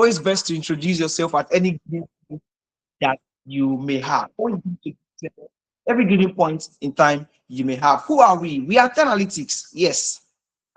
always best to introduce yourself at any given point that you may have. Every given point in time you may have. Who are we? We are 10 Analytics. Yes,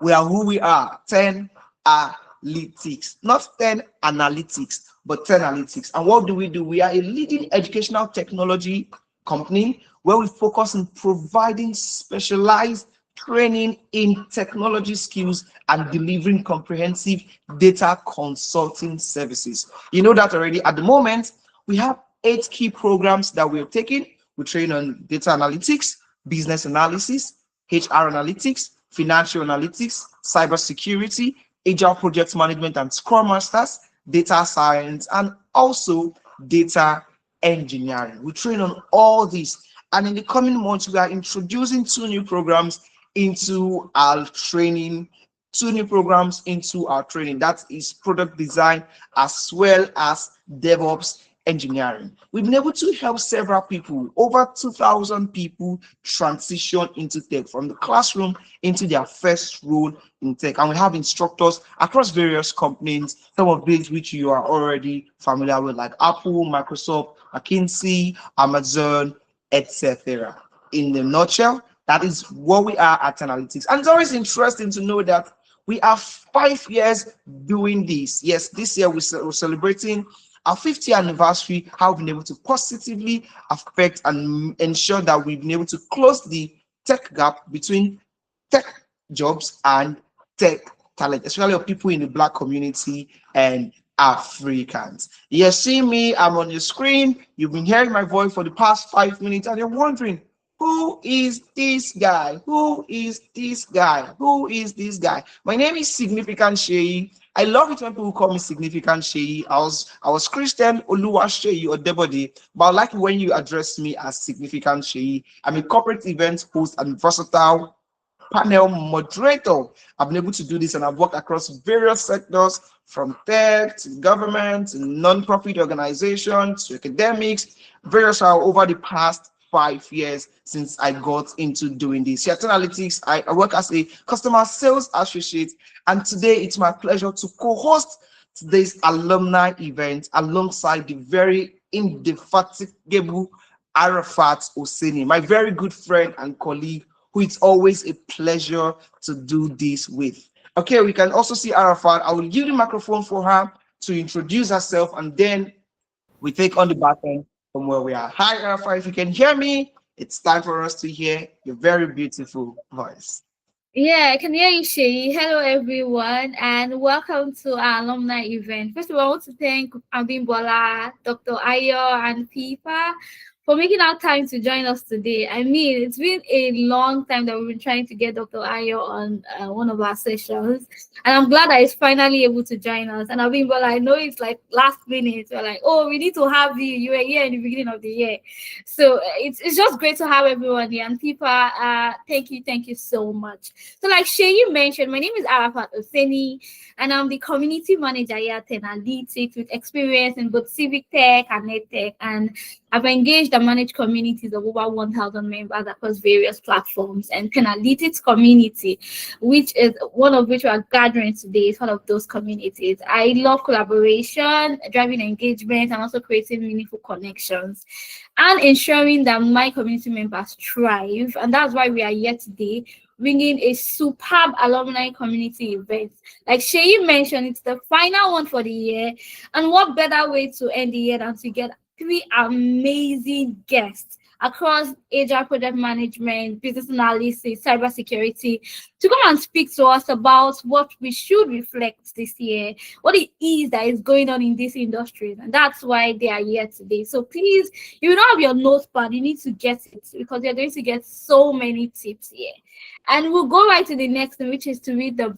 we are who we are. 10 Analytics, not 10 Analytics, but 10 Analytics. And what do? We are a leading educational technology company where we focus on providing specialized training in technology skills and delivering comprehensive data consulting services. You know that already. At the moment, we have 8 key programs that we're taking. We train on data analytics, business analysis, HR analytics, financial analytics, cybersecurity, agile project management and scrum masters, data science, and also data engineering. We train on all these. And in the coming months, we are introducing 2 new programs into our training. 2 new programs into our training. That is product design as well as DevOps engineering. We've been able to help several people, over 2,000 people, transition into tech from the classroom into their first role in tech. And we have instructors across various companies, some of these which you are already familiar with, like Apple, Microsoft, McKinsey, Amazon, etc. In a nutshell, that is what we are at Analytics. And it's always interesting to know that we are 5 years doing this. Yes, this year we're celebrating our 50th anniversary, how we've been able to positively affect and ensure that we've been able to close the tech gap between tech jobs and tech talent, especially of people in the Black community and Africans. You're seeing me, I'm on your screen. You've been hearing my voice for the past 5 minutes, and you're wondering, who is this guy? Who is this guy? Who is this guy? My name is Significant Sheyi. I love it when people call me Significant Sheyi. I was Christian Oluwa Sheyi or Debody, but I like it when you address me as Significant Sheyi. I'm a corporate event host and versatile panel moderator. I've been able to do this, and I've worked across various sectors, from tech to government to non-profit organizations to academics, various over the past 5 years since I got into doing this. Here at Analytics, I work as a customer sales associate, and today it's my pleasure to co-host today's alumni event alongside the very indefatigable Arafat Oseni, my very good friend and colleague, who it's always a pleasure to do this with. Okay, we can also see Arafat. I will give the microphone for her to introduce herself, and then we take on the baton from where we are. Hi, Arafat, if you can hear me, it's time for us to hear your very beautiful voice. Yeah, I can hear you, Shay. Hello, everyone, and welcome to our alumni event. First of all, I want to thank Abimbola, Dr. Ayo, and Pipa for making out time to join us today. I mean, it's been a long time that we've been trying to get Dr. Ayo on one of our sessions, and I'm glad that he's finally able to join us. And Abimbola, I know it's like last minute. We're like, oh, we need to have you. You were here in the beginning of the year. So it's just great to have everyone here. And Pipa, thank you so much. So like Shay mentioned, my name is Arafat Oseni, and I'm the community manager here at Analytics with experience in both civic tech and edtech, and I've engaged and managed communities of over 1,000 members across various platforms. And Analytics community, which is one of which we are gathering today, is one of those communities. I love collaboration, driving engagement, and also creating meaningful connections and ensuring that my community members thrive. And that's why we are here today, bringing a superb alumni community event. Like Shay mentioned, it's the final one for the year. And what better way to end the year than to get 3 amazing guests across agile project management, business analysis, cybersecurity, to come and speak to us about what we should reflect this year, what it is that is going on in these industries. And that's why they are here today. So please, if you don't have your notepad, you need to get it, because you're going to get so many tips here. And we'll go right to the next thing, which is to read the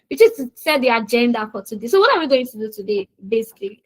which is to set the agenda for today. So what are we going to do today, basically?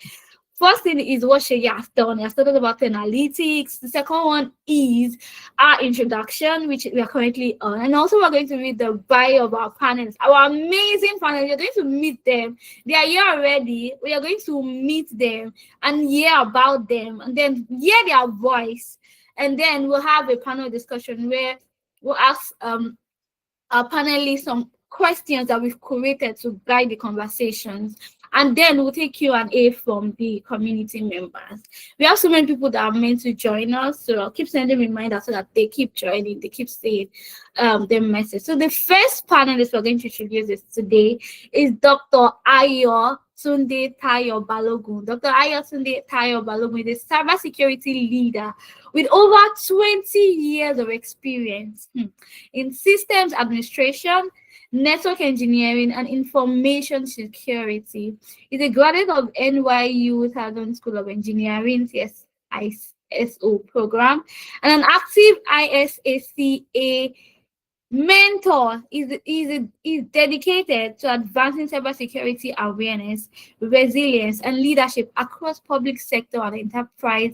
First thing is what Shay has done. He has started about analytics. The second one is our introduction, which we are currently on. And also we're going to read the bio of our panelists, our amazing panelists. You're going to meet them. They are here already. We are going to meet them and hear about them, and then hear their voice. And then we'll have a panel discussion where we'll ask our panelists some questions that we've created to guide the conversations. and then we'll take Q&A from the community members. We have so many people that are meant to join us, so I'll keep sending reminders so that they keep joining, they keep saying their message. So the first panelist we're going to introduce is today is Dr. Ayo Tunde Tayo Balogun. Dr. Ayo Tunde Tayo Balogun is a cybersecurity leader with over 20 years of experience in systems administration, network engineering, and information security. He's a graduate of NYU Southern School of Engineering, ISO program, and an active ISACA mentor. Is dedicated to advancing cybersecurity awareness, resilience, and leadership across public sector and enterprise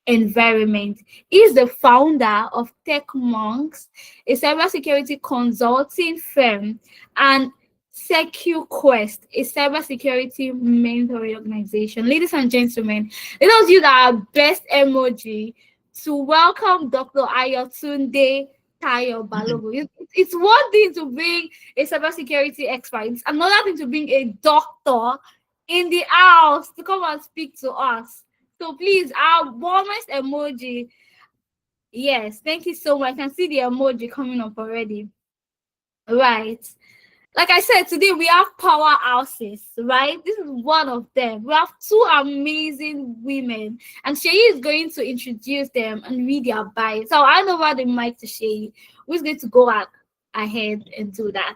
environment. Is the founder of Tech Monks, a cybersecurity consulting firm, and SecureQuest, a cybersecurity mentoring organization. Ladies and gentlemen, let us use our best emoji to welcome Dr. Ayotunde Tayo Balogun. It's one thing to bring a cybersecurity expert. It's another thing to bring a doctor in the house to come and speak to us. So please, our warmest emoji. Yes, thank you so much. I can see the emoji coming up already. Right. Like I said, today we have powerhouses, right? This is one of them. We have two amazing women, and Sheyi is going to introduce them and read their bios. So I'll hand over the mic to Sheyi, who's going to go ahead and do that.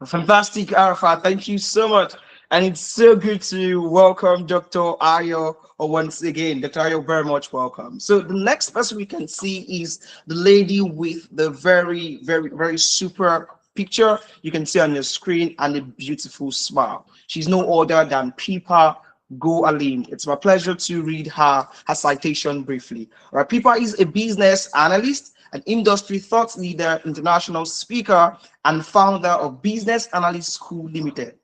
Fantastic, Arafat. Thank you so much. And it's so good to welcome Dr. Ayo once again. Dr. Ayo, very much welcome. So the next person we can see is the lady with the very, very, very super picture you can see on your screen and a beautiful smile. She's no other than Pipa Go-Alim. It's my pleasure to read her citation briefly. All right, Pipa is a business analyst, an industry thought leader, international speaker, and founder of Business Analyst School Limited.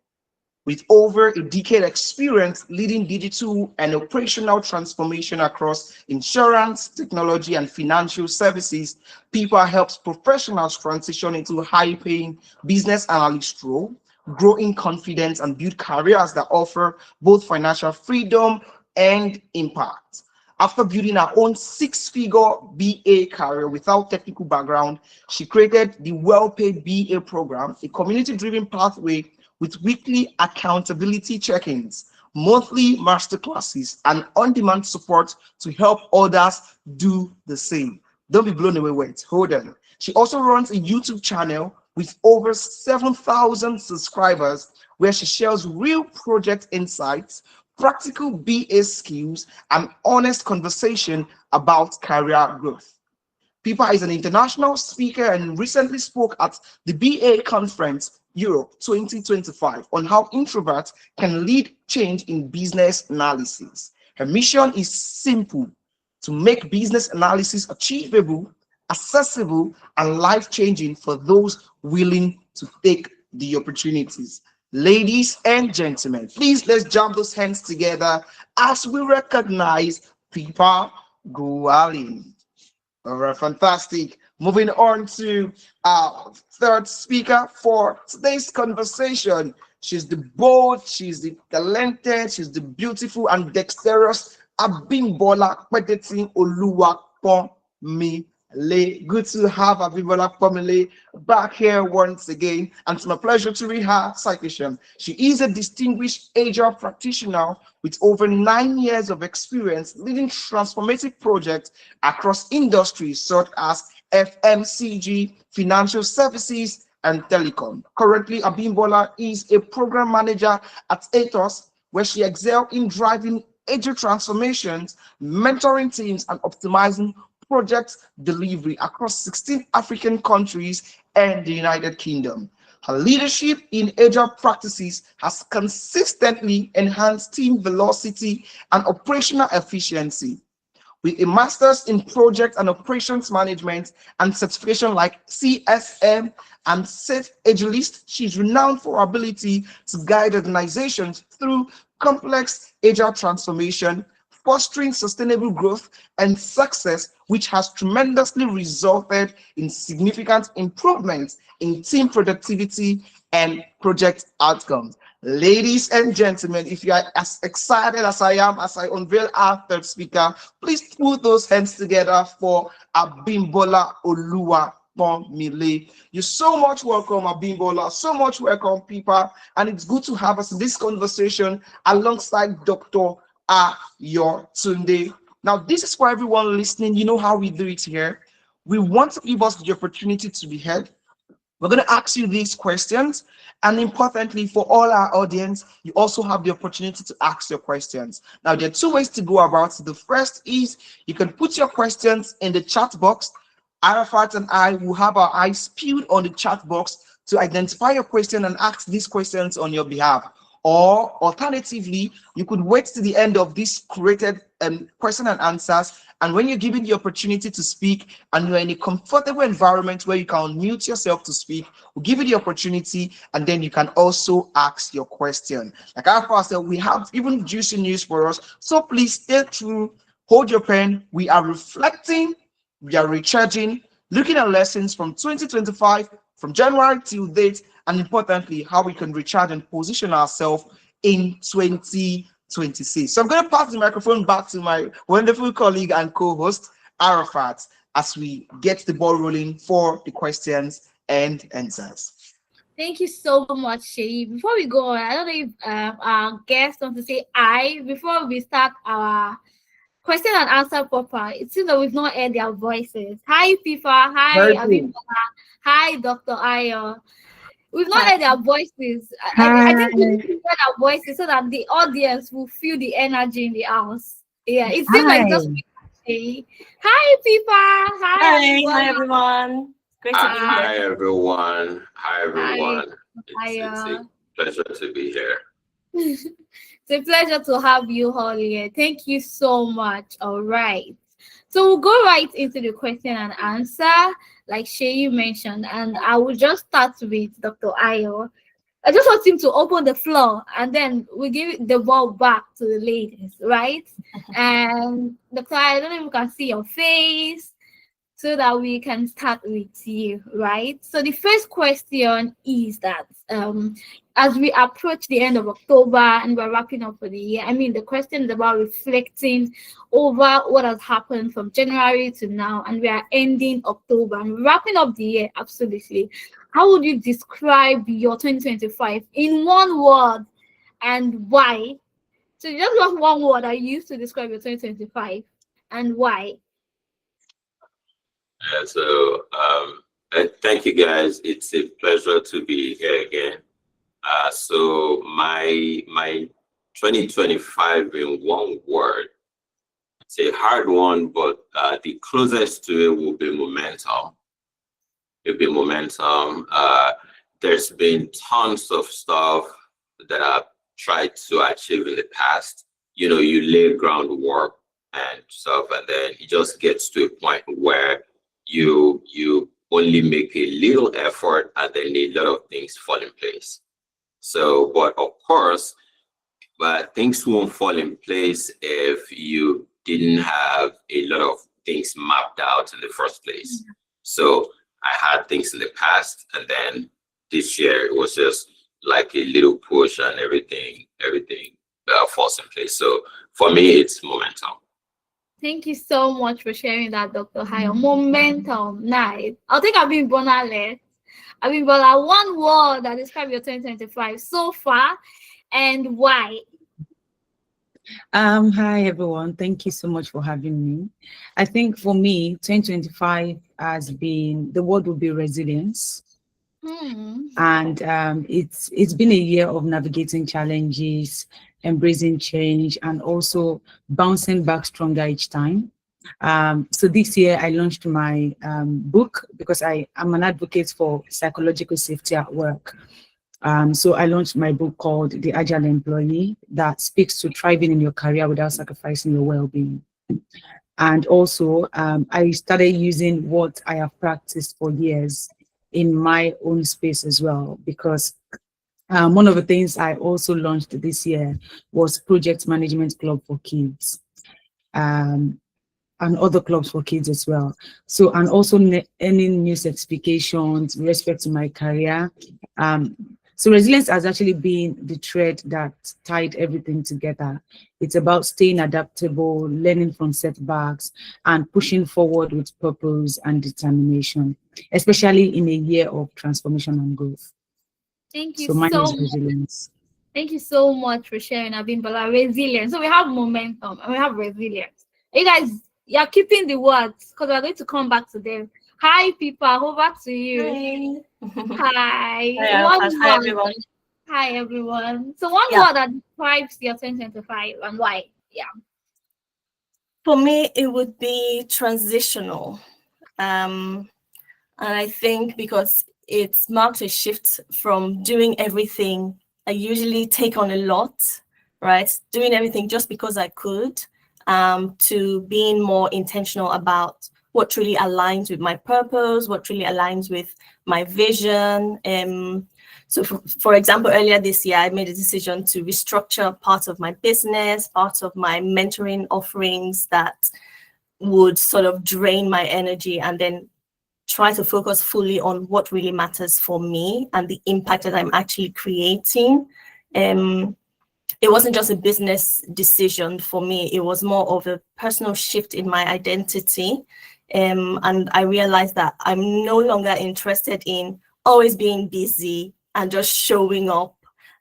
With over a decade experience leading digital and operational transformation across insurance, technology, and financial services, Pipa helps professionals transition into high-paying business analyst role, grow in confidence, and build careers that offer both financial freedom and impact. After building her own six-figure BA career without technical background, she created the well-paid BA program, a community-driven pathway with weekly accountability check-ins, monthly masterclasses, and on-demand support to help others do the same. Don't be blown away, wait, hold on. She also runs a YouTube channel with over 7,000 subscribers where she shares real project insights, practical BA skills, and honest conversation about career growth. Pipa is an international speaker and recently spoke at the BA Conference Europe 2025 on how introverts can lead change in business analysis. Her mission is simple: to make business analysis achievable, accessible, and life-changing for those willing to take the opportunities. Ladies and gentlemen, please let's jump those hands together as we recognize Pipa Go-Alim. All right, fantastic. Moving on to our third speaker for today's conversation. She's the bold, she's the talented, she's the beautiful and dexterous Abimbola Kwedetin Oluwapomile. Good to have Abimbola Pomile back here once again, and it's my pleasure to read her citation. She is a distinguished HR practitioner with over 9 years of experience leading transformative projects across industries such as FMCG, financial services, and telecom. Currently, Abimbola is a program manager at Atos, where she excels in driving agile transformations, mentoring teams, and optimizing project delivery across 16 African countries and the United Kingdom. Her leadership in agile practices has consistently enhanced team velocity and operational efficiency. With a master's in project and operations management and certification like CSM and Safe Agilist, she's renowned for her ability to guide organizations through complex agile transformation, fostering sustainable growth and success, which has tremendously resulted in significant improvements in team productivity and project outcomes. Ladies and gentlemen, if you are as excited as I am as I unveil our third speaker, please put those hands together for Abimbola Oluwa Mile. You're so much welcome, Abimbola. So much welcome, people. And it's good to have us in this conversation alongside Dr. Ayo Tunde. Now, this is for everyone listening. You know how we do it here. We want to give us the opportunity to be heard. We're going to ask you these questions. And importantly, for all our audience, you also have the opportunity to ask your questions. Now, there are two ways to go about it. The first is you can put your questions in the chat box. Arafat and I will have our eyes peeled on the chat box to identify your question and ask these questions on your behalf. Or alternatively, you could wait to the end of this created question and answers. And when you're given the opportunity to speak and you're in a comfortable environment where you can unmute yourself to speak, we'll give you the opportunity and then you can also ask your question. Like our said, we have even juicy news for us. So please stay true, hold your pen. We are reflecting, we are recharging, looking at lessons from 2025, from January till date, and importantly, how we can recharge and position ourselves in 2026. So I'm going to pass the microphone back to my wonderful colleague and co-host, Arafat, as we get the ball rolling for the questions and answers. Thank you so much, Shay. Before we go on, I don't know if our guests want to say I before we start our question and answer proper. It seems that we've not heard their voices. Hi, FIFA. Hi, Very good. Abimbola. Hi, Dr. Ayo. We've not Hi. heard their voices. I think we need to hear their voices so that the audience will feel the energy in the house. Yeah, it seems like just Hi. Shay. Hi, FIFA. Hi, Hi. Abimbola. Hi, everyone. Great to be Hi here. everyone. Hi Hi, everyone. It's a Ayo. pleasure to be here. It's a pleasure to have you all here. Thank you so much. All right. So we'll go right into the question and answer, like Shay mentioned, and I will just start with Dr. Ayo. I just want him to open the floor and then we give the ball back to the ladies, right? And Dr. Ayo, I don't know if you can see your face so that we can start with you, right? So the first question is that as we approach the end of October and we're wrapping up for the year, I mean, the question is about reflecting over what has happened from January to now, and we are ending October and wrapping up the year, absolutely. How would you describe your 2025 in one word and why? So just one word I used to describe your 2025 and why. Thank you guys. It's a pleasure to be here again. So my 2025 in one word. It's a hard one, but the closest to it will be momentum. It'll be momentum. There's been tons of stuff that I've tried to achieve in the past. You know, you lay groundwork and stuff, and then it just gets to a point where you only make a little effort and then a lot of things fall in place. So, but of course, but things won't fall in place if you didn't have a lot of things mapped out in the first place. So I had things in the past, and then this year it was just like a little push and everything falls in place. So for me, it's momentum. Thank you so much for sharing that, Dr. Hayo. Momentum, nice. I'll take Abimbola left. Abimbola, one word that describes your 2025 so far and why. Hi everyone. Thank you so much for having me. I think for me, 2025 has been the word would be resilience. And it's been a year of navigating challenges, embracing change, and also bouncing back stronger each time. So this year I launched my book because I am an advocate for psychological safety at work. So I launched my book called The Agile Employee that speaks to thriving in your career without sacrificing your well-being. And also I started using what I have practiced for years in my own space as well, because one of the things I also launched this year was Project Management Club for Kids. And other clubs for kids as well. So, and also earning new certifications with respect to my career. So resilience has actually been the thread that tied everything together. It's about staying adaptable, learning from setbacks, and pushing forward with purpose and determination, especially in a year of transformation and growth. Thank you So mine so is much. resilience. Thank you so much for sharing, Abimbola. Resilience. So we have momentum and we have resilience. You guys, you're keeping the words because we're going to come back to them. Hi, people. Over to you. Hi. Hi. Hi, everyone. Hi, everyone. So one Yeah. word that describes your 2025 and why? Yeah. For me, it would be transitional. And I think because it's marked a shift from doing everything, I usually take on a lot, right? Doing everything just because I could, to being more intentional about what truly aligns with my purpose, what truly aligns with my vision. So for example, earlier this year, I made a decision to restructure parts of my business, parts of my mentoring offerings that would sort of drain my energy, and then try to focus fully on what really matters for me and the impact that I'm actually creating. It wasn't just a business decision for me, it was more of a personal shift in my identity. And I realized that I'm no longer interested in always being busy and just showing up.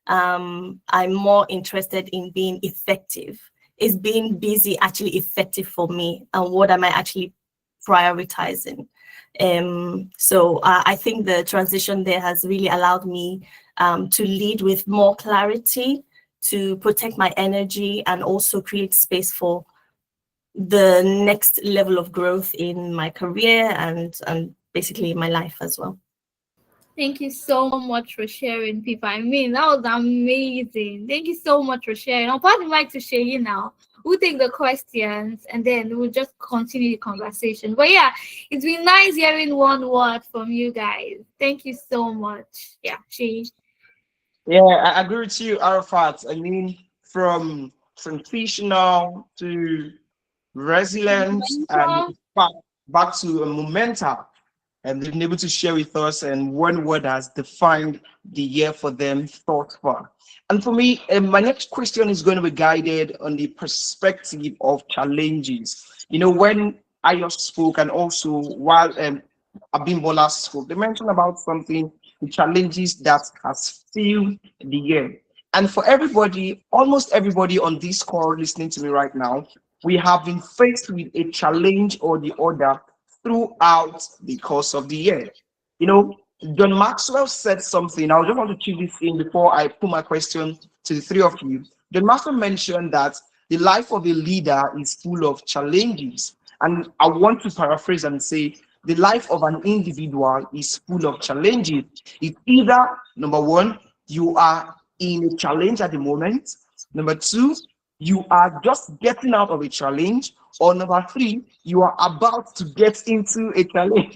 I'm more interested in being effective. Is being busy actually effective for me? And what am I actually prioritizing? So I think the transition there has really allowed me to lead with more clarity, to protect my energy, and also create space for the next level of growth in my career and basically my life as well. Thank you so much for sharing, people. I mean, that was amazing. Thank you so much for sharing. I'll pass the mic to Shay now. We'll take the questions and then we'll just continue the conversation. But yeah, it's been nice hearing one word from you guys. Thank you so much. Yeah, Shay. Yeah, I agree with you, Arafat. I mean, from transitional to resilience and back to a momentum, and they've been able to share with us, and one word has defined the year for them thus far. And for me, my next question is going to be guided on the perspective of challenges. You know, when Ayo spoke, and also while Abimbola spoke, they mentioned about something, the challenges that has filled the year. And for everybody, almost everybody on this call listening to me right now, we have been faced with a challenge or the other throughout the course of the year. You know, John Maxwell said something. I just want to choose this in before I put my question to the three of you. John Maxwell mentioned that the life of a leader is full of challenges. And I want to paraphrase and say the life of an individual is full of challenges. It's either, number one, you are in a challenge at the moment. Number two, you are just getting out of a challenge. Or number three, you are about to get into a challenge.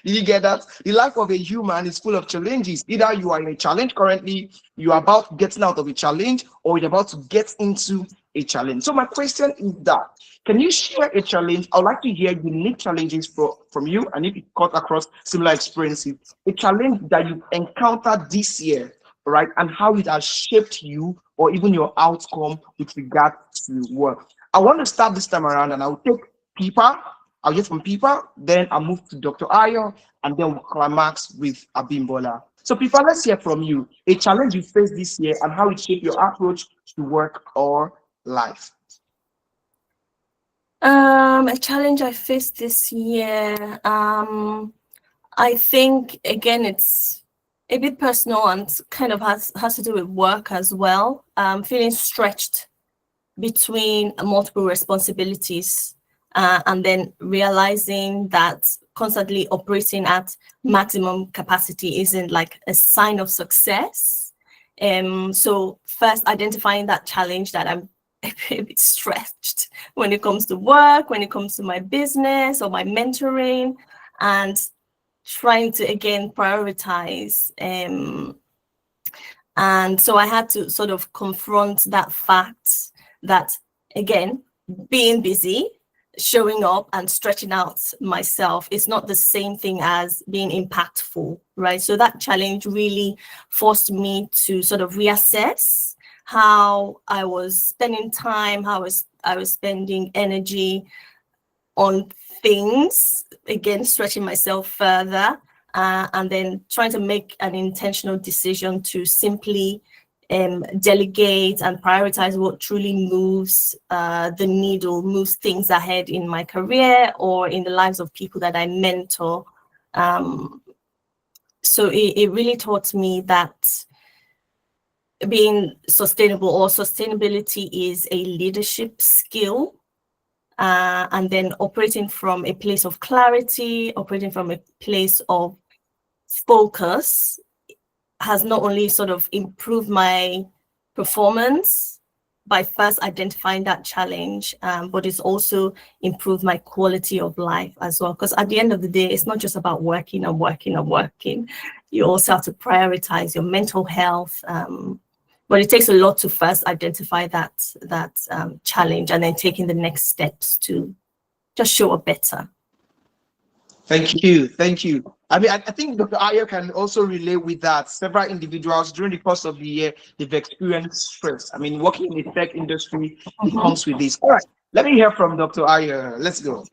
You get that? The life of a human is full of challenges. Either you are in a challenge currently, you are about getting out of a challenge, or you're about to get into a challenge. So my question is that, can you share a challenge? I'd like to hear unique challenges from you, and if you cut across similar experiences, a challenge that you encountered this year, right, and how it has shaped you or even your outcome with regard to work. I want to start this time around, and I'll take Pipa. I'll get from Pipa, then I'll move to Dr. Ayo, and then we'll climax with Abimbola. So Pipa, let's hear from you. A challenge you faced this year and how it shaped your approach to work or life. A challenge I faced this year. I think again it's a bit personal and kind of has to do with work as well. Feeling stretched between multiple responsibilities, and then realizing that constantly operating at maximum capacity isn't like a sign of success. So first identifying that challenge, that I'm a bit stretched when it comes to work, when it comes to my business or my mentoring, and trying to again prioritize. And so I had to sort of confront that fact that, again, being busy showing up and stretching out myself is not the same thing as being impactful, right? So that challenge really forced me to sort of reassess how I was spending time, how I was spending energy on things, again, stretching myself further, and then trying to make an intentional decision to simply delegate and prioritize what truly moves the needle, moves things ahead in my career or in the lives of people that I mentor. So it really taught me that being sustainable or sustainability is a leadership skill, and then operating from a place of clarity, operating from a place of focus has not only sort of improved my performance by first identifying that challenge, but it's also improved my quality of life as well. Because at the end of the day, it's not just about working and working and working. You also have to prioritize your mental health. But it takes a lot to first identify that challenge and then taking the next steps to just show up better. Thank you. Thank you. I mean, I think Dr. Ayo can also relate with that. Several individuals during the course of the year, they've experienced stress. I mean, working in the tech industry, it comes with this. All right, let me hear from Dr. Ayo. Let's go.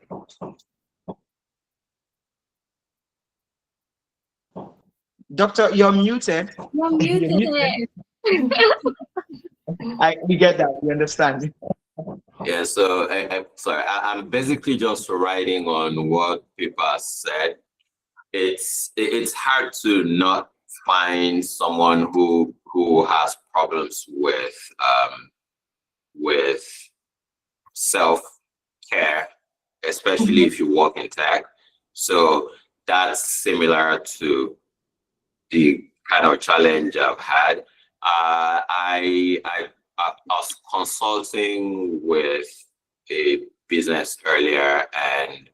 Doctor, you're muted. You're muted. We get that. We understand. Yeah, so I'm basically just writing on what people said. It's hard to not find someone who has problems with self-care, especially if you work in tech. So that's similar to the kind of challenge I've had. I was consulting with a business earlier, and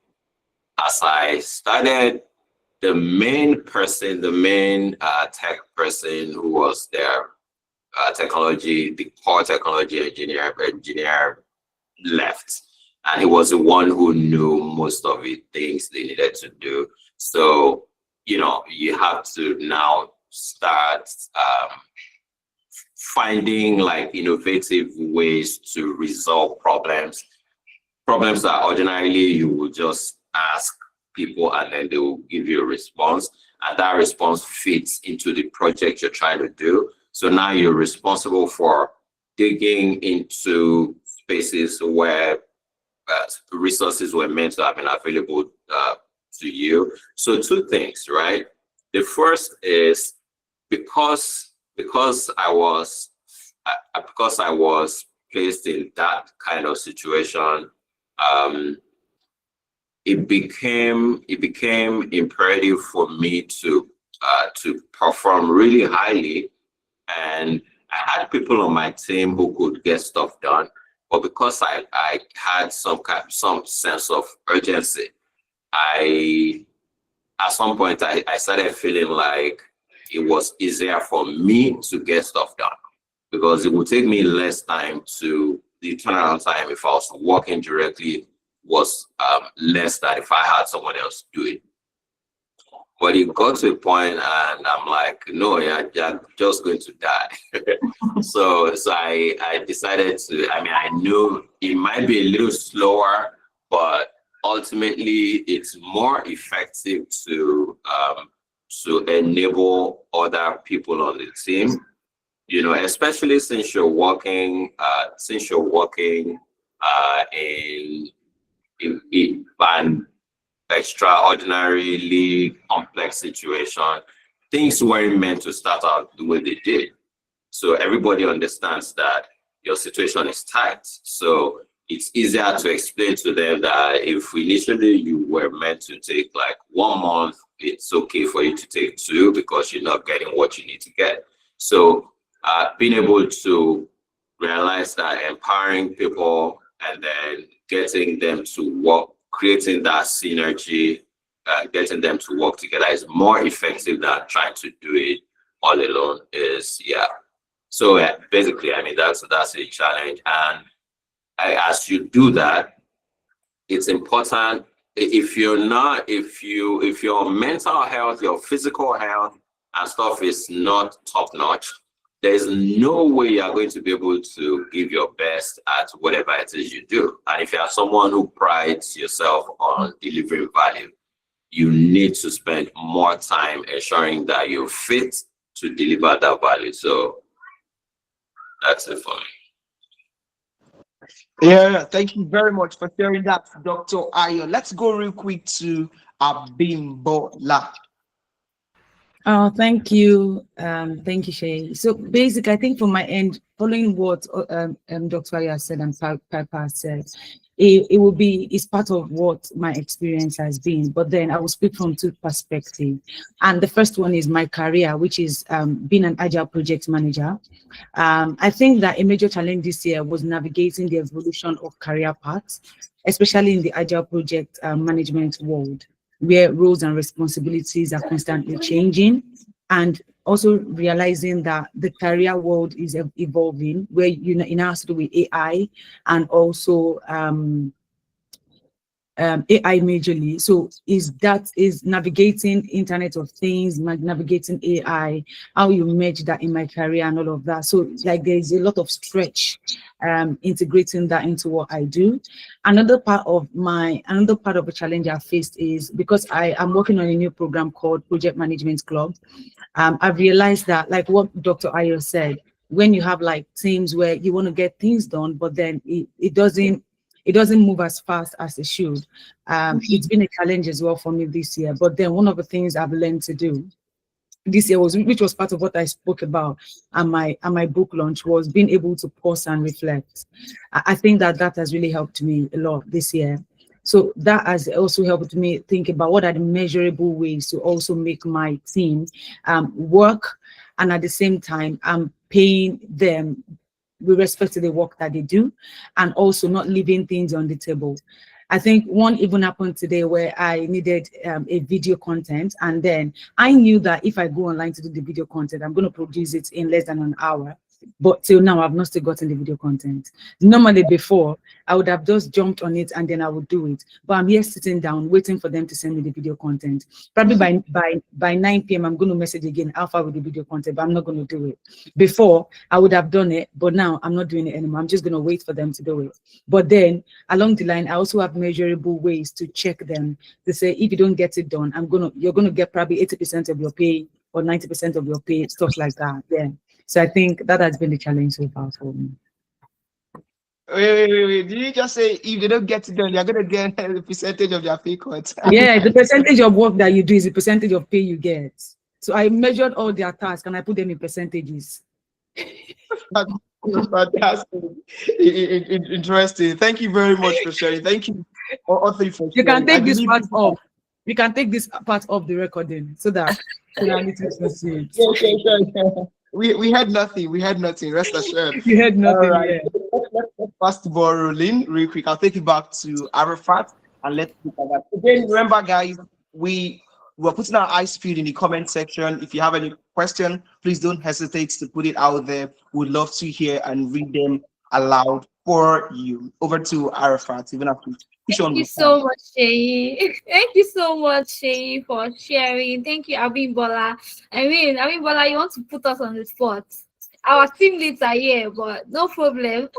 as I started, the main tech person who was their the core technology engineer left, and he was the one who knew most of the things they needed to do. So, you have to now start finding like innovative ways to resolve problems that ordinarily you would just ask people and then they will give you a response, and that response fits into the project you're trying to do. So now you're responsible for digging into spaces where resources were meant to have been available to you. So two things, right? The first is because I was placed in that kind of situation, it became imperative for me to perform really highly, and I had people on my team who could get stuff done, but because I had some sense of urgency, at some point I started feeling like it was easier for me to get stuff done, because it would take me less time the turnaround time if I was working directly was less than if I had someone else do it. But it got to a point and I'm like, no, you're just going to die. So I decided I knew it might be a little slower, but ultimately it's more effective to enable other people on the team, especially since you're working in an extraordinarily complex situation. Things weren't meant to start out the way they did. So everybody understands that your situation is tight. So it's easier to explain to them that if initially you were meant to take like 1 month, it's okay for you to take 2 because you're not getting what you need to get. So being able to realize that empowering people and then getting them to work, creating that synergy, getting them to work together is more effective than trying to do it all alone. So basically, that's a challenge. And as you do that, it's important. If your mental health, your physical health and stuff is not top notch, there's no way you're going to be able to give your best at whatever it is you do. And if you are someone who prides yourself on delivering value, you need to spend more time ensuring that you're fit to deliver that value. So that's it for me. Yeah, thank you very much for sharing that, Dr. Ayo. Let's go real quick to Abimbola. Oh, thank you. Thank you, Shay. So basically, I think from my end, following what Dr. Aya said and Piper said, it's part of what my experience has been. But then I will speak from two perspectives. And the first one is my career, which is being an agile project manager. I think that a major challenge this year was navigating the evolution of career paths, especially in the agile project management world, where roles and responsibilities are constantly changing, and also realizing that the career world is evolving, where it has to do with AI and also AI majorly. So is navigating Internet of Things, navigating AI, how you merge that in my career and all of that. So like there is a lot of stretch integrating that into what I do. Another part of the challenge I faced is because I am working on a new program called Project Management Club. I've realized that, like what Dr. Ayo said, when you have like teams where you want to get things done, but then it doesn't move as fast as it should. It's been a challenge as well for me this year. But then one of the things I've learned to do this year which was part of what I spoke about at my book launch, was being able to pause and reflect. I think that has really helped me a lot this year. So that has also helped me think about what are the measurable ways to also make my team work, and at the same time I'm paying them with respect to the work that they do, and also not leaving things on the table. I think one even happened today where I needed a video content, and then I knew that if I go online to do the video content, I'm going to produce it in less than an hour. But till now, I've not still gotten the video content. Normally before, I would have just jumped on it and then I would do it. But I'm here sitting down, waiting for them to send me the video content. Probably by 9 p.m., I'm going to message again, how far with the video content, but I'm not going to do it. Before, I would have done it, but now I'm not doing it anymore. I'm just going to wait for them to do it. But then along the line, I also have measurable ways to check them to say, if you don't get it done, you're going to get probably 80% of your pay or 90% of your pay, stuff like that. Yeah. So I think that has been the challenge so far for me. Wait. Did you just say if they don't get it done, you're going to get a percentage of their pay cut? Yeah, the percentage of work that you do is the percentage of pay you get. So I measured all their tasks and I put them in percentages. Fantastic. Interesting. Thank you very much for sharing. Thank you all three for sharing. You can take this part off. We can take this part of the recording so that see it. Sure. We had nothing. Rest assured. You had nothing. All right. Yeah. Let's pass the ball rolling real quick. I'll take it back to Arafat and let's look at that. Again, remember, guys, we're putting our eyes peeled in the comment section. If you have any question, please don't hesitate to put it out there. We'd love to hear and read them aloud for you. Over to Arafat. Even after. Thank you so much, Shay. Thank you so much, Shay, for sharing. Thank you, Abimbola. Abimbola, you want to put us on the spot. Our team leads are here, but no problem.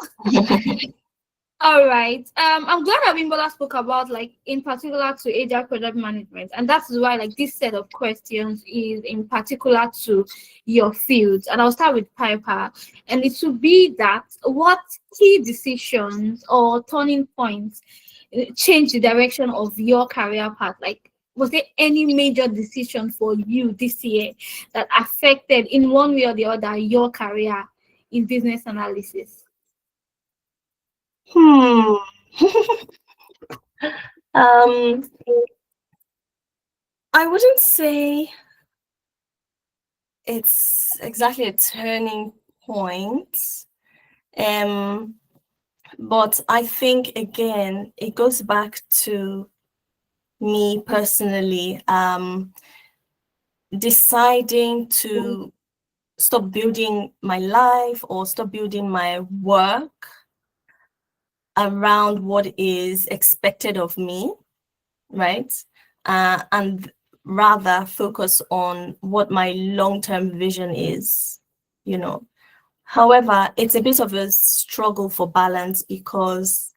All right. I'm glad Abimbola spoke about, like, in particular to agile project management, and that's why, like, this set of questions is in particular to your field. And I'll start with Piper, and it will be that what key decisions or turning points change the direction of your career path? Like, was there any major decision for you this year that affected in one way or the other your career in business analysis? I wouldn't say it's exactly a turning point. But I think, again, it goes back to me personally, deciding to stop building my life or stop building my work around what is expected of me, right? And rather focus on what my long-term vision is, you know. However, it's a bit of a struggle for balance because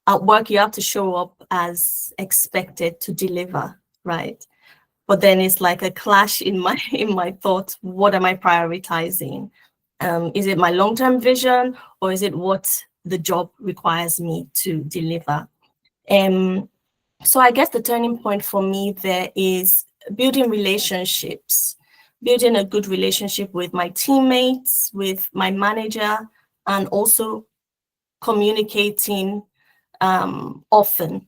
at work you have to show up as expected to deliver, right? But then it's like a clash in my thoughts. What am I prioritizing? Is it my long-term vision, or is it what the job requires me to deliver? So I guess the turning point for me there is building relationships, building a good relationship with my teammates, with my manager, and also communicating often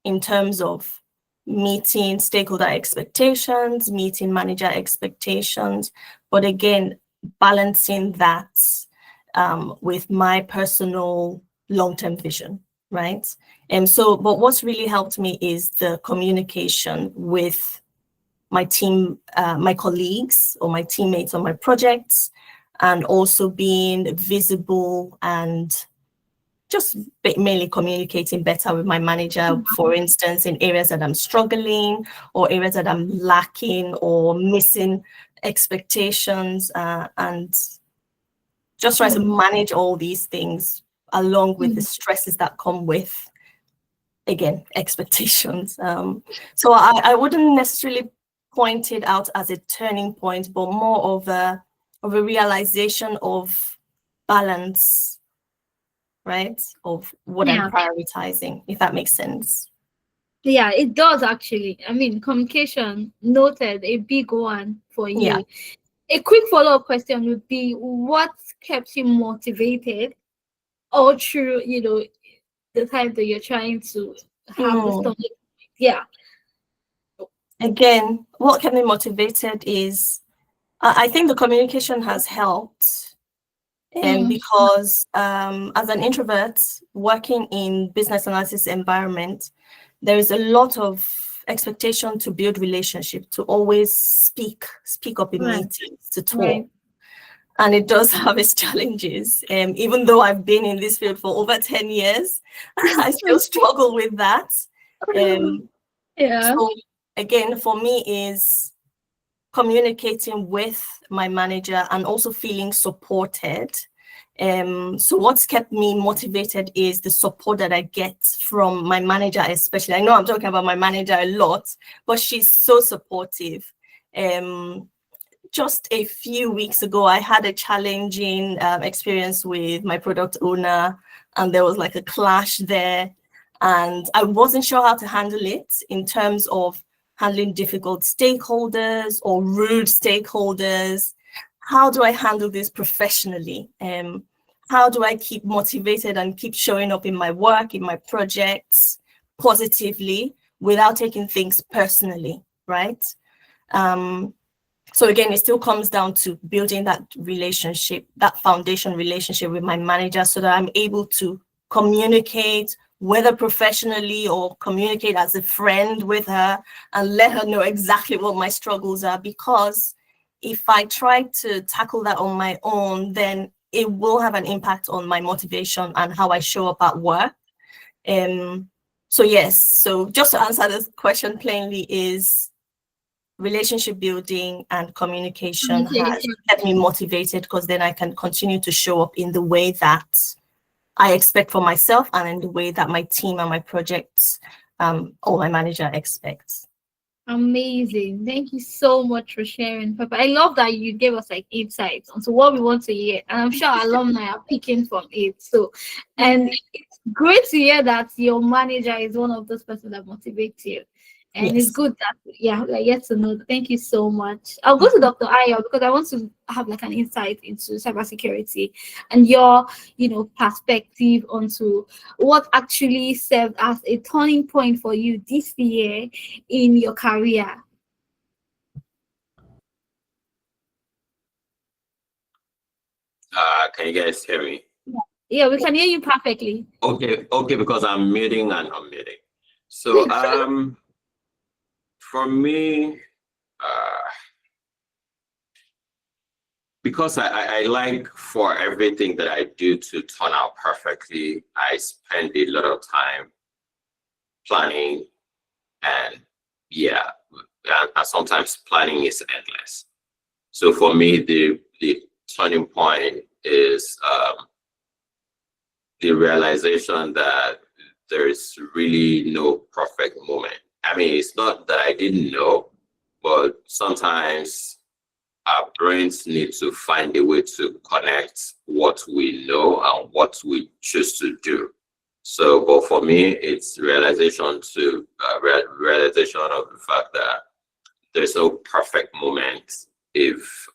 in terms of meeting stakeholder expectations, meeting manager expectations, but again, balancing that with my personal long-term vision, right? And so, but what's really helped me is the communication with my team, my colleagues or my teammates on my projects, and also being visible and just mainly communicating better with my manager, for instance, in areas that I'm struggling or areas that I'm lacking or missing expectations, and just try to manage all these things along with the stresses that come with, again, expectations. So I wouldn't necessarily point it out as a turning point, but more of a realization of balance, right? Of what I'm prioritizing, if that makes sense. Yeah, it does actually. I mean, communication, noted, a big one for you. Yeah. A quick follow-up question would be, what kept you motivated all through, the time that you're trying to have this topic? Yeah. Again, what kept me motivated is, I think the communication has helped. And because as an introvert working in business analysis environment, there is a lot of expectation to build relationship, to always speak up in meetings, to talk. Right. And it does have its challenges. Even though I've been in this field for over 10 years, I still struggle with that. So again, for me is communicating with my manager and also feeling supported. So what's kept me motivated is the support that I get from my manager, especially. I know I'm talking about my manager a lot, but she's so supportive. Just a few weeks ago, I had a challenging experience with my product owner, and there was like a clash there, and I wasn't sure how to handle it in terms of handling difficult stakeholders or rude stakeholders. How do I handle this professionally? How do I keep motivated and keep showing up in my work, in my projects positively without taking things personally, right? So again, it still comes down to building that relationship, that foundation relationship with my manager, so that I'm able to communicate, whether professionally or communicate as a friend with her and let her know exactly what my struggles are. Because if I try to tackle that on my own, then it will have an impact on my motivation and how I show up at work. So yes, so just to answer this question plainly is relationship building and communication has kept me motivated, because then I can continue to show up in the way that I expect for myself and in the way that my team and my projects or my manager expects. Amazing. Thank you so much for sharing, Papa. I love that you gave us like insights onto what we want to hear. And I'm sure alumni are picking from it. So, and it's great to hear that your manager is one of those persons that motivates you. And it's good that I get to know. Thank you so much. I'll go to Dr. Ayo because I want to have like an insight into cybersecurity and your, perspective onto what actually served as a turning point for you this year in your career. Can you guys hear me? Yeah, we can hear you perfectly. Okay, because I'm muting and unmuting. So for me, because I like for everything that I do to turn out perfectly, I spend a lot of time planning, and yeah, and sometimes planning is endless. So for me, the turning point is the realization that there is really no perfect moment. I mean, it's not that I didn't know, but sometimes our brains need to find a way to connect what we know and what we choose to do. So, but for me, it's realization of the fact that there's no perfect moment. If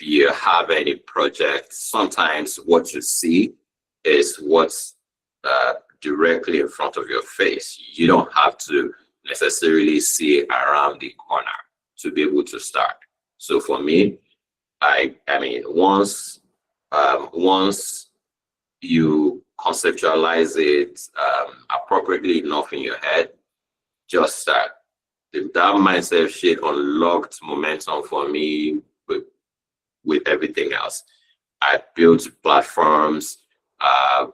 you have any project, sometimes what you see is what's directly in front of your face. You don't have to necessarily see around the corner to be able to start. So for me, I mean, once you conceptualize it appropriately enough in your head, just start. That mindset shift unlocked momentum for me with everything else. I built platforms. I've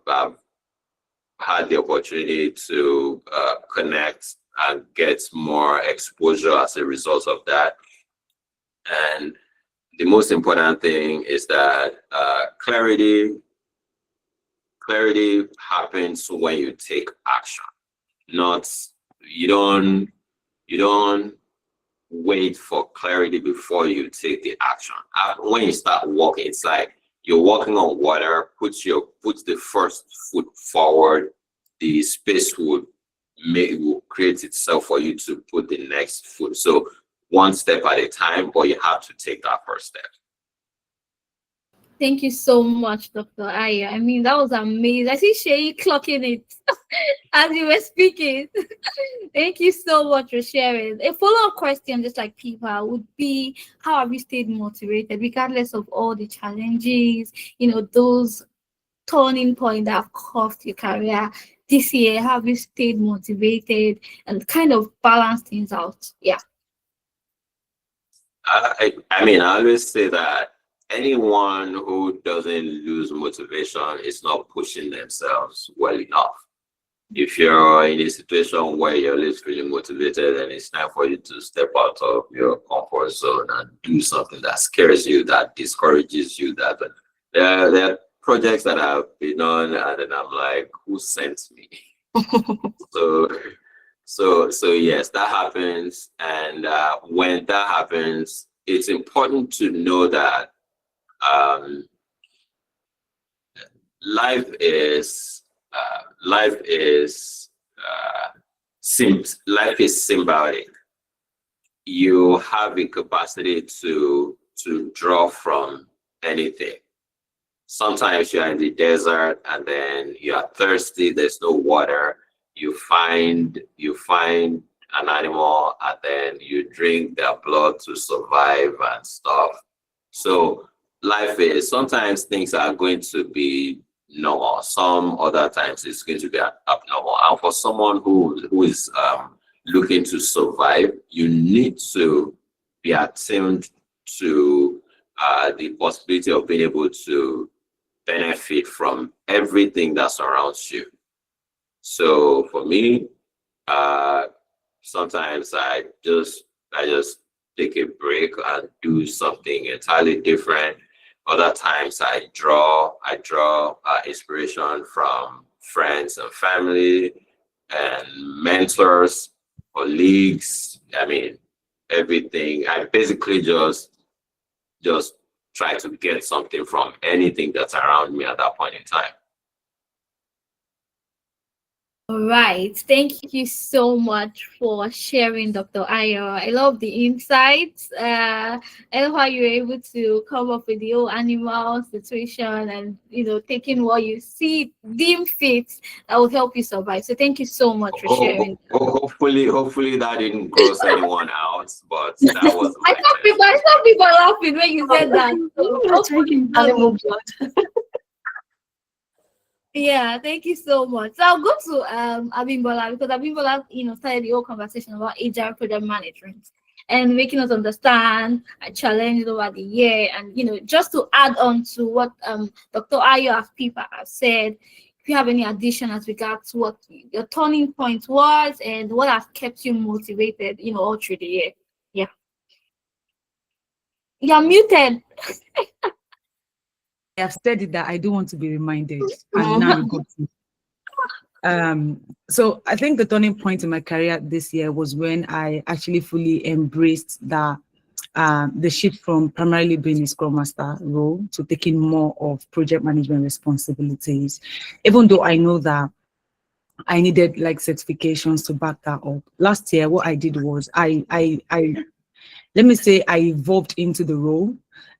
had the opportunity to connect and get more exposure as a result of that. And the most important thing is that clarity happens when you take action. Not you don't wait for clarity before you take the action. When you start walking, it's like you're walking on water. Put the first foot forward. The space will create itself for you to put the next foot. So one step at a time, but you have to take that first step. Thank you so much, Dr. Aya. I mean, that was amazing. I see Shay clocking it as you were speaking. Thank you so much for sharing. A follow-up question, just like people, would be, how have you stayed motivated regardless of all the challenges, those turning points that have caused your career this year? How have you stayed motivated and kind of balance things out? Yeah. I mean, I always say that anyone who doesn't lose motivation is not pushing themselves well enough. If you're in a situation where you're always feeling motivated, and it's time for you to step out of your comfort zone and do something that scares you, that discourages you, that there are projects that I've been on, and then I'm like, who sent me? So yes, that happens. And when that happens, it's important to know that life is symbiotic. You have a capacity to draw from anything. Sometimes you're in the desert and then you are thirsty, there's no water. You find an animal and then you drink their blood to survive and stuff. So life is, sometimes things are going to be normal, some other times it's going to be abnormal. And for someone who is looking to survive, you need to be attuned to the possibility of being able to benefit from everything that surrounds you. So for me, sometimes I just take a break and do something entirely different. Other times I draw inspiration from friends and family and mentors, colleagues. I mean, everything. I basically just try to get something from anything that's around me at that point in time. All right. Thank you so much for sharing, Dr. Ayo. I love the insights. I love how you were able to come up with the whole animal situation and, taking what you see, deem fit, that will help you survive. So thank you so much for sharing. Hopefully that didn't gross anyone out, but that was my I saw people laughing when you said that. Animal blood. Yeah, thank you so much. So I'll go to Abimbola, because Abimbola, started the whole conversation about agile project management. and making us understand and challenge over the year. And just to add on to what Dr. Ayo and people have said, if you have any addition as regards to what your turning point was and what has kept you motivated, all through the year. Yeah. You're muted. I have studied that I do want to be reminded, and now you got to. So I think the turning point in my career this year was when I actually fully embraced the shift from primarily being a Scrum Master role to taking more of project management responsibilities, even though I know that I needed like certifications to back that up. Last year, what I did was I let me say I evolved into the role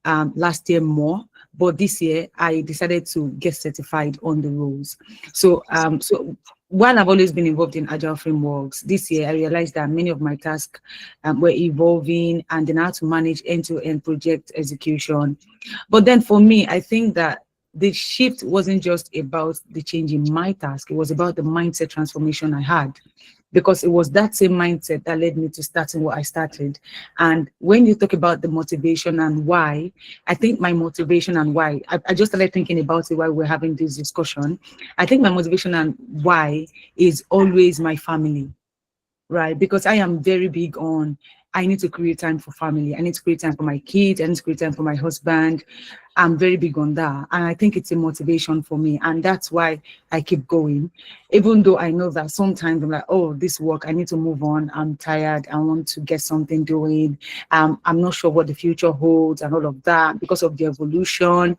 last year more. But this year, I decided to get certified on the roles. So, while I've always been involved in agile frameworks, this year I realized that many of my tasks were evolving, and then I had to manage end-to-end project execution. But then for me, I think that the shift wasn't just about the change in my task; it was about the mindset transformation I had. Because it was that same mindset that led me to starting what I started. And when you talk about the motivation and why, I think my motivation and why, I just started thinking about it while we're having this discussion. I think my motivation and why is always my family, right? Because I am very big on, I need to create time for family. I need to create time for my kids. I need to create time for my husband. I'm very big on that. And I think it's a motivation for me. And that's why I keep going. Even though I know that sometimes I'm like, oh, this work, I need to move on. I'm tired. I want to get something doing. I'm not sure what the future holds and all of that because of the evolution.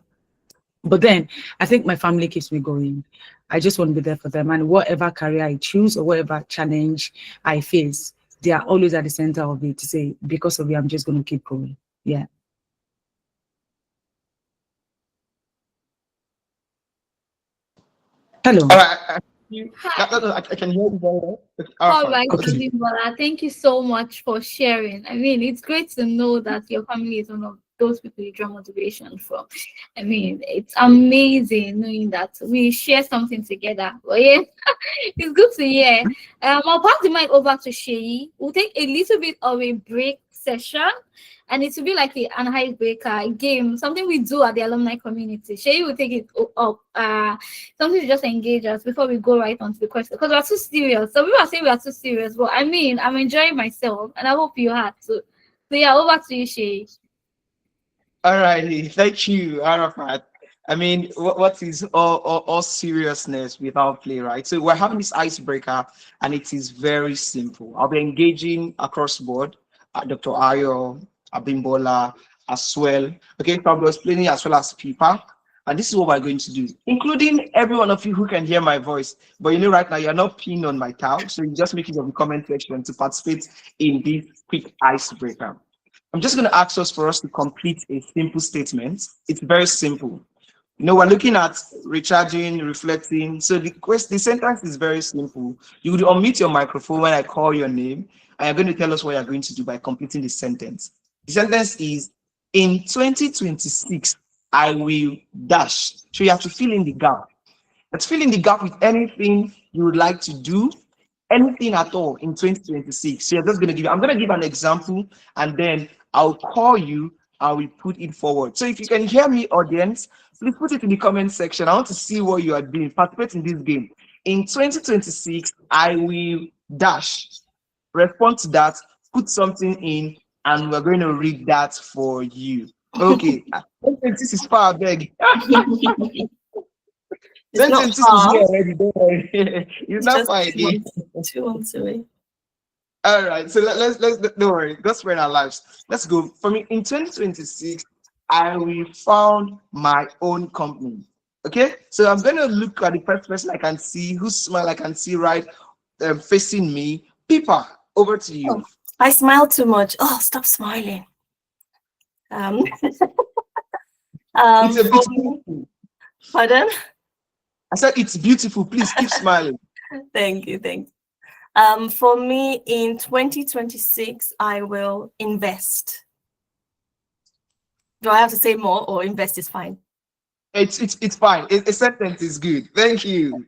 But then I think my family keeps me going. I just want to be there for them. And whatever career I choose or whatever challenge I face, they are always at the center of it to say, because of you, I'm just going to keep going. Yeah. Hello. All right. I can hear you very well. All right, Okay. Bola, thank you so much for sharing. I mean, it's great to know that your family is one of those people you draw motivation from. I mean, it's amazing knowing that we share something together. But yeah, it's good to hear. I'll pass the mic over to Sheyi. We'll take a little bit of a break session, and it will be like an icebreaker game, something we do at the alumni community. Sheyi will take it up, something to just engage us before we go right on to the question, because we're too serious. So people are saying we are too serious, but I mean, I'm enjoying myself, and I hope you are too. So yeah, over to you, Sheyi. All righty. Thank you, Arafat. I mean, what is all seriousness without play, right? So we're having this icebreaker, and it is very simple. I'll be engaging across board, Dr. Ayo, Abimbola, as well. Okay, so I'll be explaining as well as people. And this is what we're going to do, including every one of you who can hear my voice. But right now, you're not pinned on my tab, so you just make it on the comment section to participate in this quick icebreaker. I'm just going to ask us for us to complete a simple statement. It's very simple. We're looking at recharging, reflecting. So the sentence is very simple. You would unmute your microphone when I call your name, and you're going to tell us what you're going to do by completing the sentence. The sentence is, in 2026, I will dash. So you have to fill in the gap. Let's fill in the gap with anything you would like to do, anything at all in 2026. So you're just going to I'm going to give an example, and then I'll call you and we put it forward. So if you can hear me, audience, please put it in the comment section. I want to see what you are doing. Participate in this game. In 2026, I will dash. Respond to that, put something in, and we're going to read that for you. Okay. This is far big. It's not This far. is here already. Don't worry. It's not far again. 2 months away. All right, so let's don't worry, let's spread our lives. Let's go. For me, in 2026, I will found my own company. Okay, so I'm gonna look at the first person I can see, whose smile I can see right facing me. Pipa, over to you. Oh, I smile too much. Oh, stop smiling. It's a beautiful. Pardon? I said it's beautiful. Please keep smiling. Thank you. For me, in 2026, I will invest. Do I have to say more, or invest is fine? It's fine. A sentence is good. Thank you.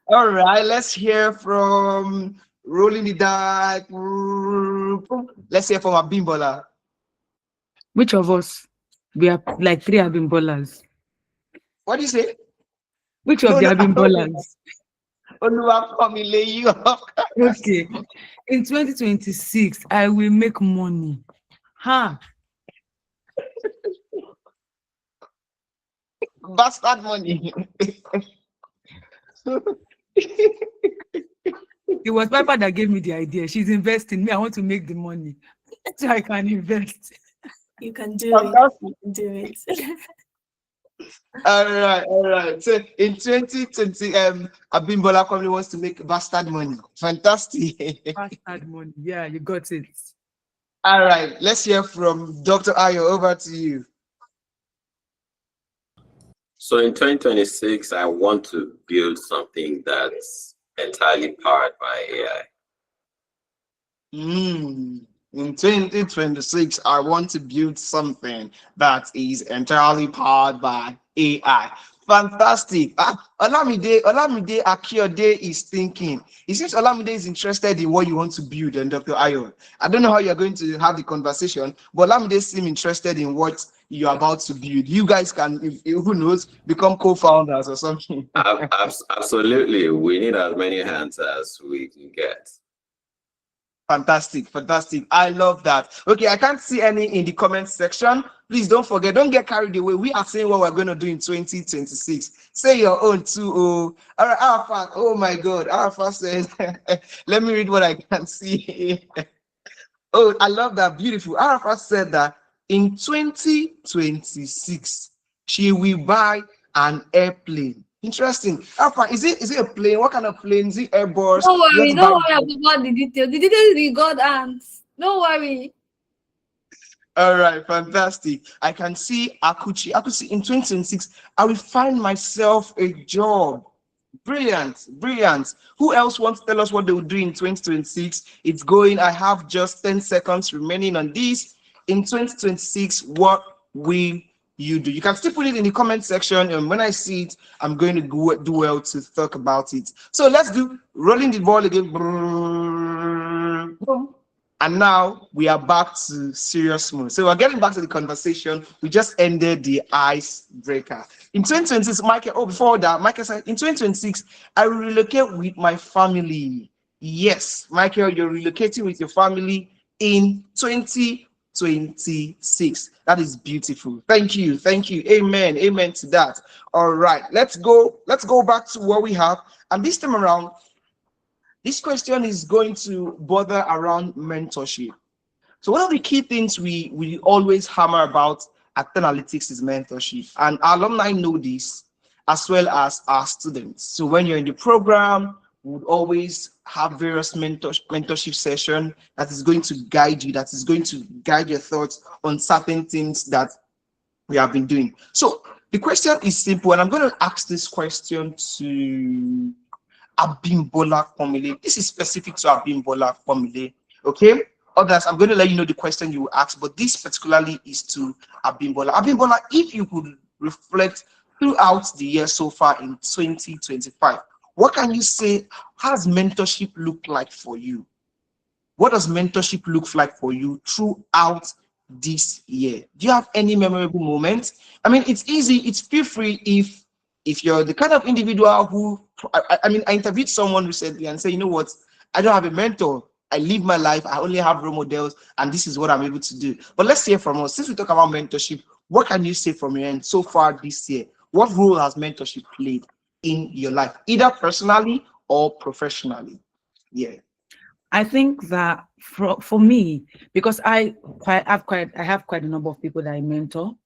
All right, let's hear from Rolling the dice. Let's hear from Abimbola. Which of us? We are like 3 Abimbolas. What do you say? Which of the Abimbolas? Okay. In 2026, I will make money. Ha! Bastard money. It was Papa that gave me the idea. She's investing me. I want to make the money so I can invest. You can do it. You can do it. All right. So in 2020, Abimbola probably wants to make bastard money. Fantastic. Bastard money. Yeah, you got it. All right. Let's hear from Dr. Ayo. Over to you. So in 2026, I want to build something that's entirely powered by AI. In 2026, I want to build something that is entirely powered by AI. Fantastic. Olamide Akiode is thinking. It seems Olamide is interested in what you want to build, and Dr. Ayo. I don't know how you're going to have the conversation, but Olamide seems interested in what you're about to build. You guys can, who knows, become co-founders or something. Absolutely. We need as many hands as we can get. Fantastic. I love that. Okay, I can't see any in the comment section. Please don't forget, don't get carried away. We are saying what we're going to do in 2026. Say your own too. Oh, all right, Arafat. Oh my God. Arafat says, let me read what I can see. Oh, I love that. Beautiful. Arafat said that in 2026, she will buy an airplane. Interesting. Arafat, is it a plane? What kind of plane? Is it Airbus? Don't worry about the details. The details we got hands. Don't worry. All right, fantastic. I can see Akuchi in 2026. I will find myself a job. Brilliant. Who else wants to tell us what they will do in 2026? It's going. I have just 10 seconds remaining on this. In 2026, what will you do? You can still put it in the comment section, and when I see it, I'm going to do well to talk about it. So let's do rolling the ball again. And now we are back to serious mode. So we're getting back to the conversation. We just ended the icebreaker. In 2026, Michael, before that, Michael said, in 2026, I will relocate with my family. Yes, Michael, you're relocating with your family in 2026. That is beautiful. Thank you. Amen to that. All right, let's go back to what we have. And this time around, this question is going to bother around mentorship. So one of the key things we always hammer about at Analytics is mentorship. And our alumni know this, as well as our students. So when you're in the program, we would always have various mentorship session that is going to guide you, that is going to guide your thoughts on certain things that we have been doing. So the question is simple, and I'm going to ask this question to Abimbola Formule. This is specific to Abimbola Formule. Okay, others, I'm going to let you know the question you will ask, but this particularly is to Abimbola. Abimbola, if you could reflect throughout the year so far in 2025, what can you say? How does mentorship look like for you? What does mentorship look like for you throughout this year? Do you have any memorable moments? I mean, it's easy. It's feel free if you're the kind of individual who, I interviewed someone recently and said, you know what, I don't have a mentor. I live my life. I only have role models, and this is what I'm able to do. But let's hear from us. Since we talk about mentorship, what can you say from your end so far this year? What role has mentorship played in your life, either personally or professionally? Yeah. I think that for me, because I have quite a number of people that I mentor,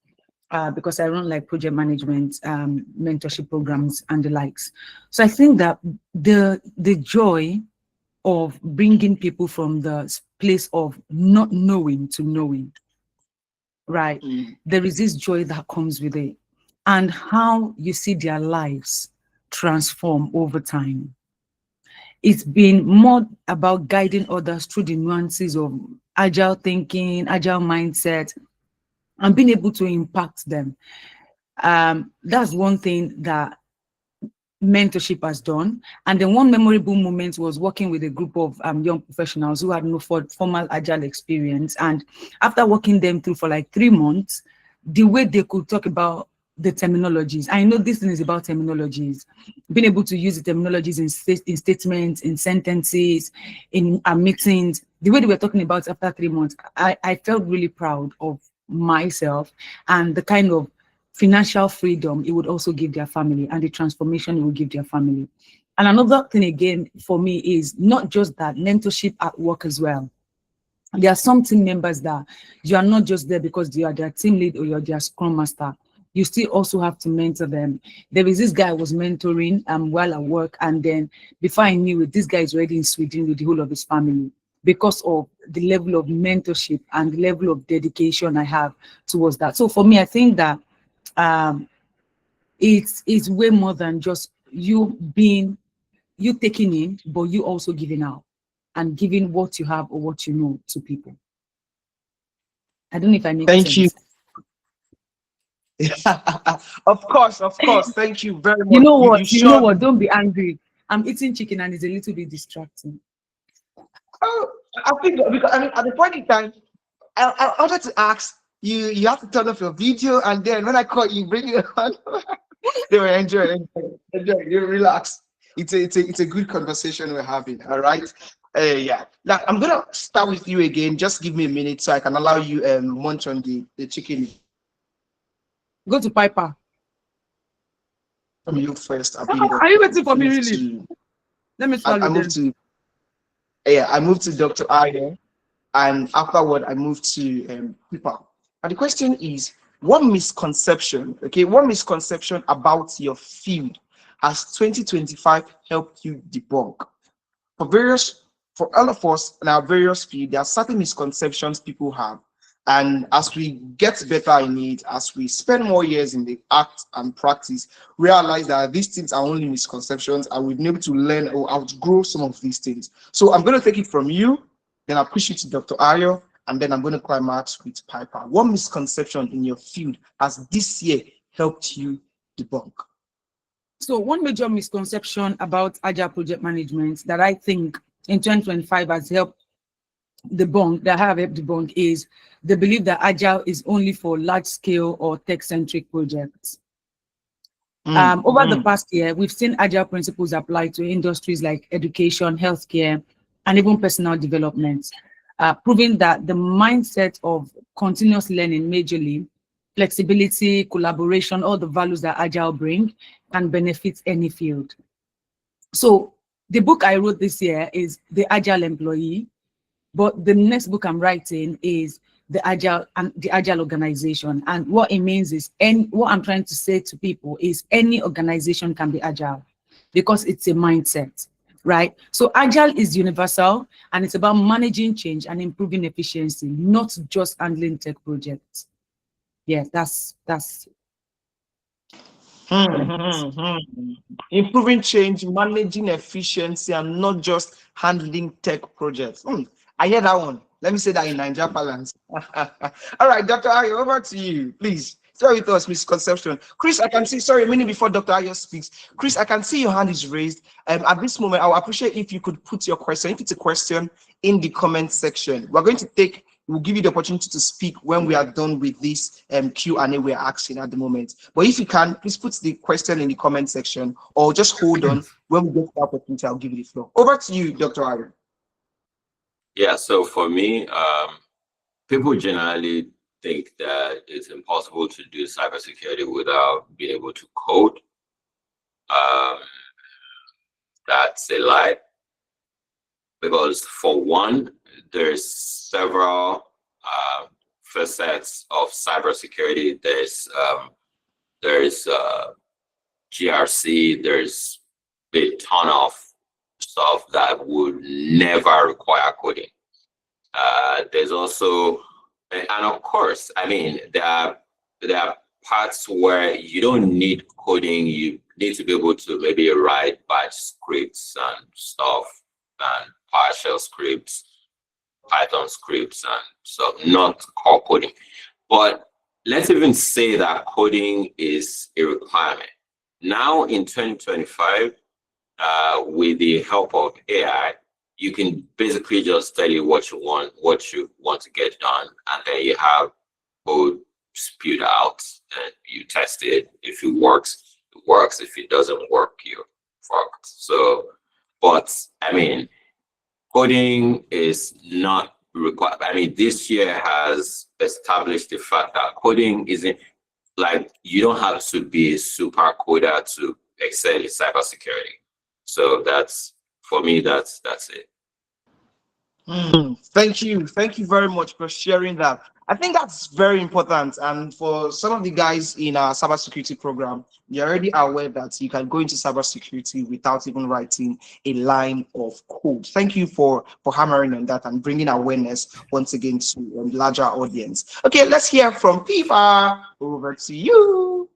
because I run like project management, mentorship programs and the likes. So I think that the joy of bringing people from the place of not knowing to knowing, right? There is this joy that comes with it, and how you see their lives transform over time. It's been more about guiding others through the nuances of agile thinking, agile mindset, and being able to impact them. That's one thing that mentorship has done. And then one memorable moment was working with a group of young professionals who had no formal agile experience. And after working them through for like 3 months, the way they could talk about the terminologies. I know this thing is about terminologies, being able to use the terminologies in statements, in sentences, in meetings. The way they were talking about after 3 months, I felt really proud of myself and the kind of financial freedom it would also give their family and the transformation it would give their family. And another thing again for me is not just that, mentorship at work as well. There are some team members that you are not just there because you are their team lead or you're their scrum master. You still also have to mentor them. There is this guy I was mentoring while at work, and then before I knew it, this guy is already in Sweden with the whole of his family because of the level of mentorship and the level of dedication I have towards that. So for me, I think that it's way more than just you taking in, but you also giving out and giving what you have or what you know to people. I don't know if I make Thank sense. you. Of course. Thank you very much. You know what? You You know what? showed. Don't be angry. I'm eating chicken and it's a little bit distracting. Oh, I think because I mean at the point in time, I wanted to ask you. You have to turn off your video, and then when I call you, bring it on. They were enjoy. You relax. It's a good conversation we're having. All right. Yeah. Now I'm gonna start with you again. Just give me a minute so I can allow you munch on the chicken. Go to Piper. From you first. Are you waiting for me really? Let me I swallow moved them. I moved to Dr. Ayer, and afterward I moved to people. And the question is, what misconception about your field has 2025 helped you debunk? For all of us in our various fields, there are certain misconceptions people have. And as we get better in it, as we spend more years in the act and practice, realize that these things are only misconceptions and we've been able to learn or outgrow some of these things. So I'm going to take it from you, then I'll push it to Dr. Ayo, and then I'm going to climax with Piper. What misconception in your field has this year helped you debunk? So one major misconception about agile project management that I think in 2025 has helped debunk is the belief that agile is only for large scale or tech-centric projects. Over the past year, we've seen agile principles applied to industries like education, healthcare, and even personal development, proving that the mindset of continuous learning majorly, flexibility, collaboration, all the values that agile bring can benefit any field. So the book I wrote this year is The Agile Employee, but the next book I'm writing is the agile organization. And what it means is, what I'm trying to say to people is any organization can be agile because it's a mindset, right? So agile is universal and it's about managing change and improving efficiency, not just handling tech projects. Yeah, that's Improving change, managing efficiency, and not just handling tech projects. I hear that one. Let me say that in Nigeria balance. All right, Dr. Ayo, over to you, please. Share with us misconception. Chris, I can see, sorry, a minute before Dr. Ayo speaks. Chris, I can see your hand is raised. At this moment, I would appreciate if you could put your question, if it's a question, in the comment section. We'll give you the opportunity to speak when we are done with this Q&A we're asking at the moment. But if you can, please put the question in the comment section or just hold on. When we get to that opportunity, I'll give you the floor. Over to you, Dr. Ayo. Yeah, so for me, people generally think that it's impossible to do cybersecurity without being able to code. That's a lie. Because for one, there's several facets of cybersecurity. There's GRC, there's a ton of stuff that would never require coding. There's also, and of course, I mean, there are parts where you don't need coding. You need to be able to maybe write batch scripts and stuff, and PowerShell scripts, Python scripts, and so not core coding. But let's even say that coding is a requirement. Now in 2025, with the help of AI, you can basically just tell it what you want to get done, and then you have code spewed out, and you test it. If it works, it works. If it doesn't work, you fucked. So, but I mean, coding is not required. I mean, this year has established the fact that coding isn't like, you don't have to be a super coder to excel in cybersecurity. So that's, for me, that's it. Thank you very much for sharing that. I think that's very important, and for some of the guys in our cybersecurity program, they're already aware that you can go into cybersecurity without even writing a line of code. Thank you for hammering on that and bringing awareness once again to a larger audience. Okay, let's hear from Pifa. Over to you.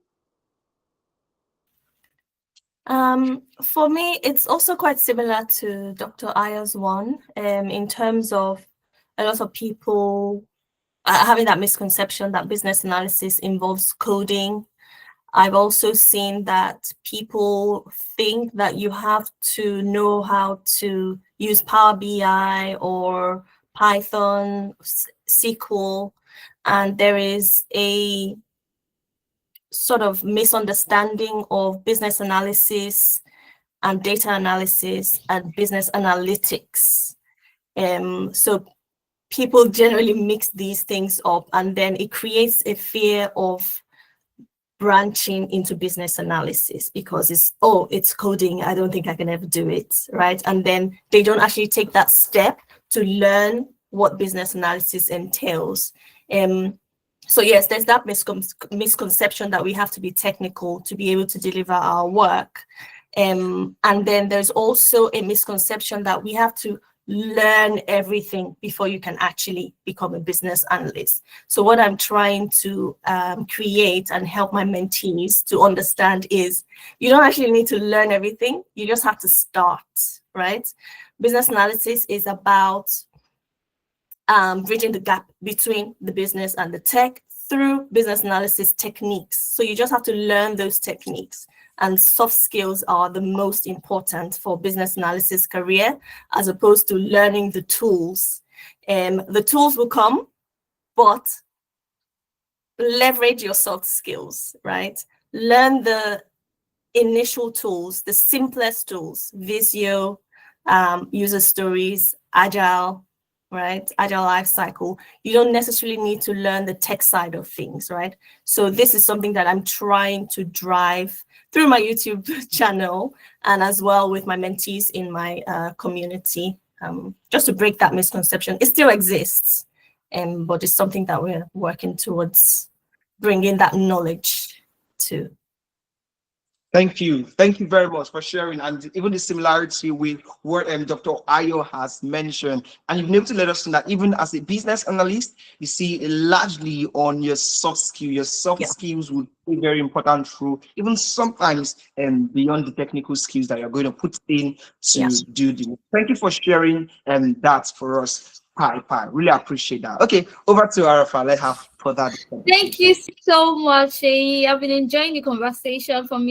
For me, it's also quite similar to Dr. Ayo's one, in terms of a lot of people having that misconception that business analysis involves coding. I've also seen that people think that you have to know how to use Power BI or Python, SQL, and there is a sort of misunderstanding of business analysis and data analysis and business analytics. So people generally mix these things up, and then it creates a fear of branching into business analysis because it's coding, I don't think I can ever do it, right? And then they don't actually take that step to learn what business analysis entails. So yes, there's that misconception that we have to be technical to be able to deliver our work. And then there's also a misconception that we have to learn everything before you can actually become a business analyst. So what I'm trying to create and help my mentees to understand is you don't actually need to learn everything. You just have to start, right? Business analysis is about bridging the gap between the business and the tech through business analysis techniques. So you just have to learn those techniques, and soft skills are the most important for business analysis career, as opposed to learning the tools. The tools will come, but leverage your soft skills, right? Learn the initial tools, the simplest tools, Visio, user stories, Agile, right? Agile life cycle. You don't necessarily need to learn the tech side of things, right? So this is something that I'm trying to drive through my YouTube channel and as well with my mentees in my community, just to break that misconception. It still exists, but it's something that we're working towards bringing that knowledge to. Thank you very much for sharing, and even the similarity with what Dr. Ayo has mentioned. And you've been able to let us know that even as a business analyst, you see largely on your soft skill. Your soft skills will be very important through even sometimes beyond the technical skills that you're going to put in to do the work. Thank you for sharing that for us. Hi, really appreciate that. Okay, over to Arafa. Let's have for that. Thank you so much, Sheyi. I've been enjoying the conversation from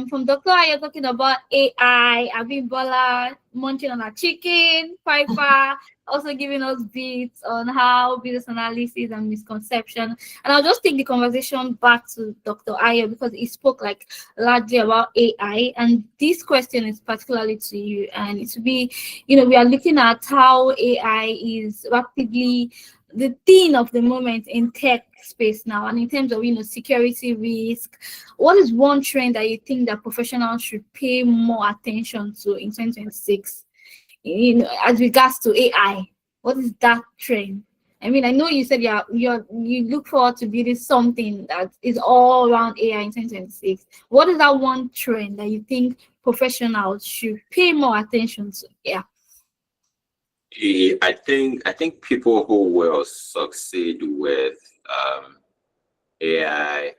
from Dr. Ayo talking about AI, Abimbola munching on a chicken, Piper also giving us bits on how business analysis and misconception. And I'll just take the conversation back to Dr. Ayo because he spoke like largely about AI, and this question is particularly to you. And it will be, we are looking at how AI is rapidly the thing of the moment in tech space now, and in terms of security risk. What is one trend that you think that professionals should pay more attention to in 2026 as regards to AI? What is that trend? I mean, I know you said you look forward to building something that is all around AI in 2026. What is that one trend that you think professionals should pay more attention to? I think people who will succeed with AI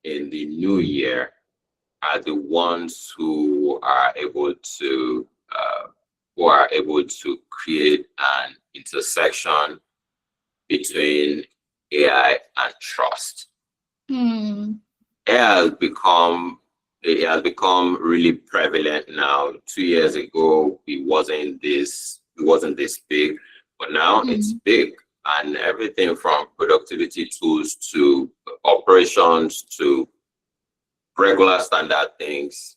in the new year are the ones who are able to create an intersection between AI and trust. AI has become it has become really prevalent now. 2 years ago, it wasn't this big, but now it's big. And everything from productivity tools to operations to regular standard things.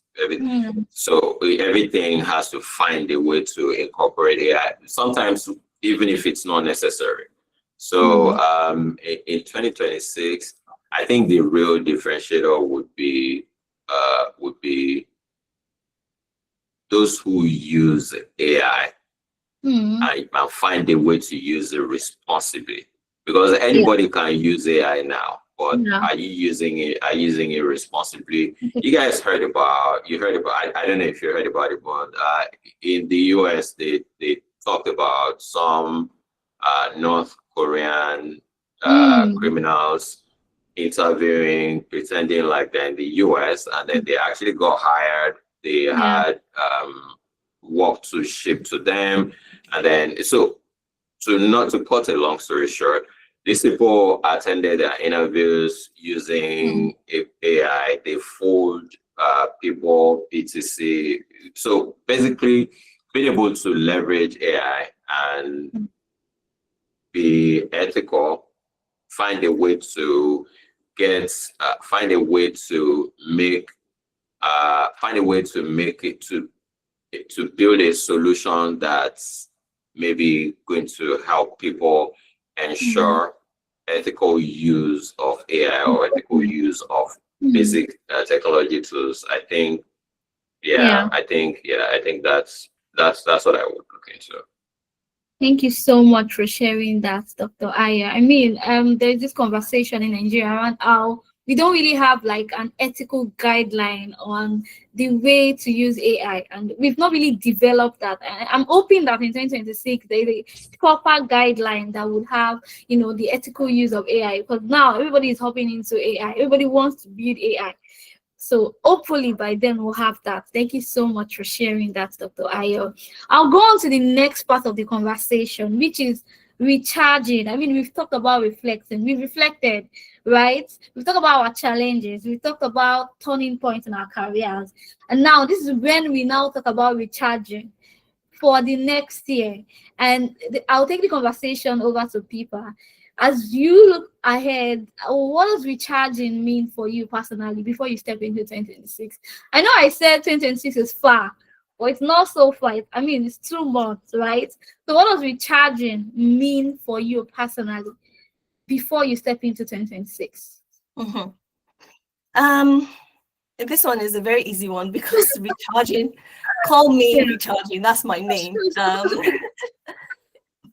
So everything has to find a way to incorporate AI. Sometimes even if it's not necessary. So in 2026, I think the real differentiator would be those who use AI and find a way to use it responsibly. Because anybody can use AI now, but are you using it? Are you using it responsibly? You guys heard about. I don't know if you heard about it, but in the US, they talked about some North Korean criminals interviewing, pretending like they're in the US, and then they actually got hired. They had work to ship to them, and then so not to cut a long story short, these people attended their interviews using AI. They fooled people, etc. So basically, being able to leverage AI and be ethical, find a way to make it to build a solution that's maybe going to help people ensure ethical use of AI or ethical use of basic technology tools. I think that's what I would look into. Thank you so much for sharing that, Dr. Aya. I mean, there's this conversation in Nigeria around how we don't really have like an ethical guideline on the way to use AI, and we've not really developed that. And I'm hoping that in 2026 there's a proper guideline that would have, the ethical use of AI, because now everybody is hopping into AI. Everybody wants to build AI. So hopefully by then we'll have that. Thank you so much for sharing that, Dr. Ayo. I'll go on to the next part of the conversation, which is recharging. I mean, we've talked about reflecting. We've reflected, right? We've talked about our challenges. We've talked about turning points in our careers. And now this is when we now talk about recharging for the next year. And I'll take the conversation over to Pipa. As you look ahead, what does recharging mean for you personally before you step into 2026? I know I said 2026 is far, but it's not so far. I mean, it's 2 months, right? So what does recharging mean for you personally before you step into 2026? This one is a very easy one because recharging, call me recharging, that's my name.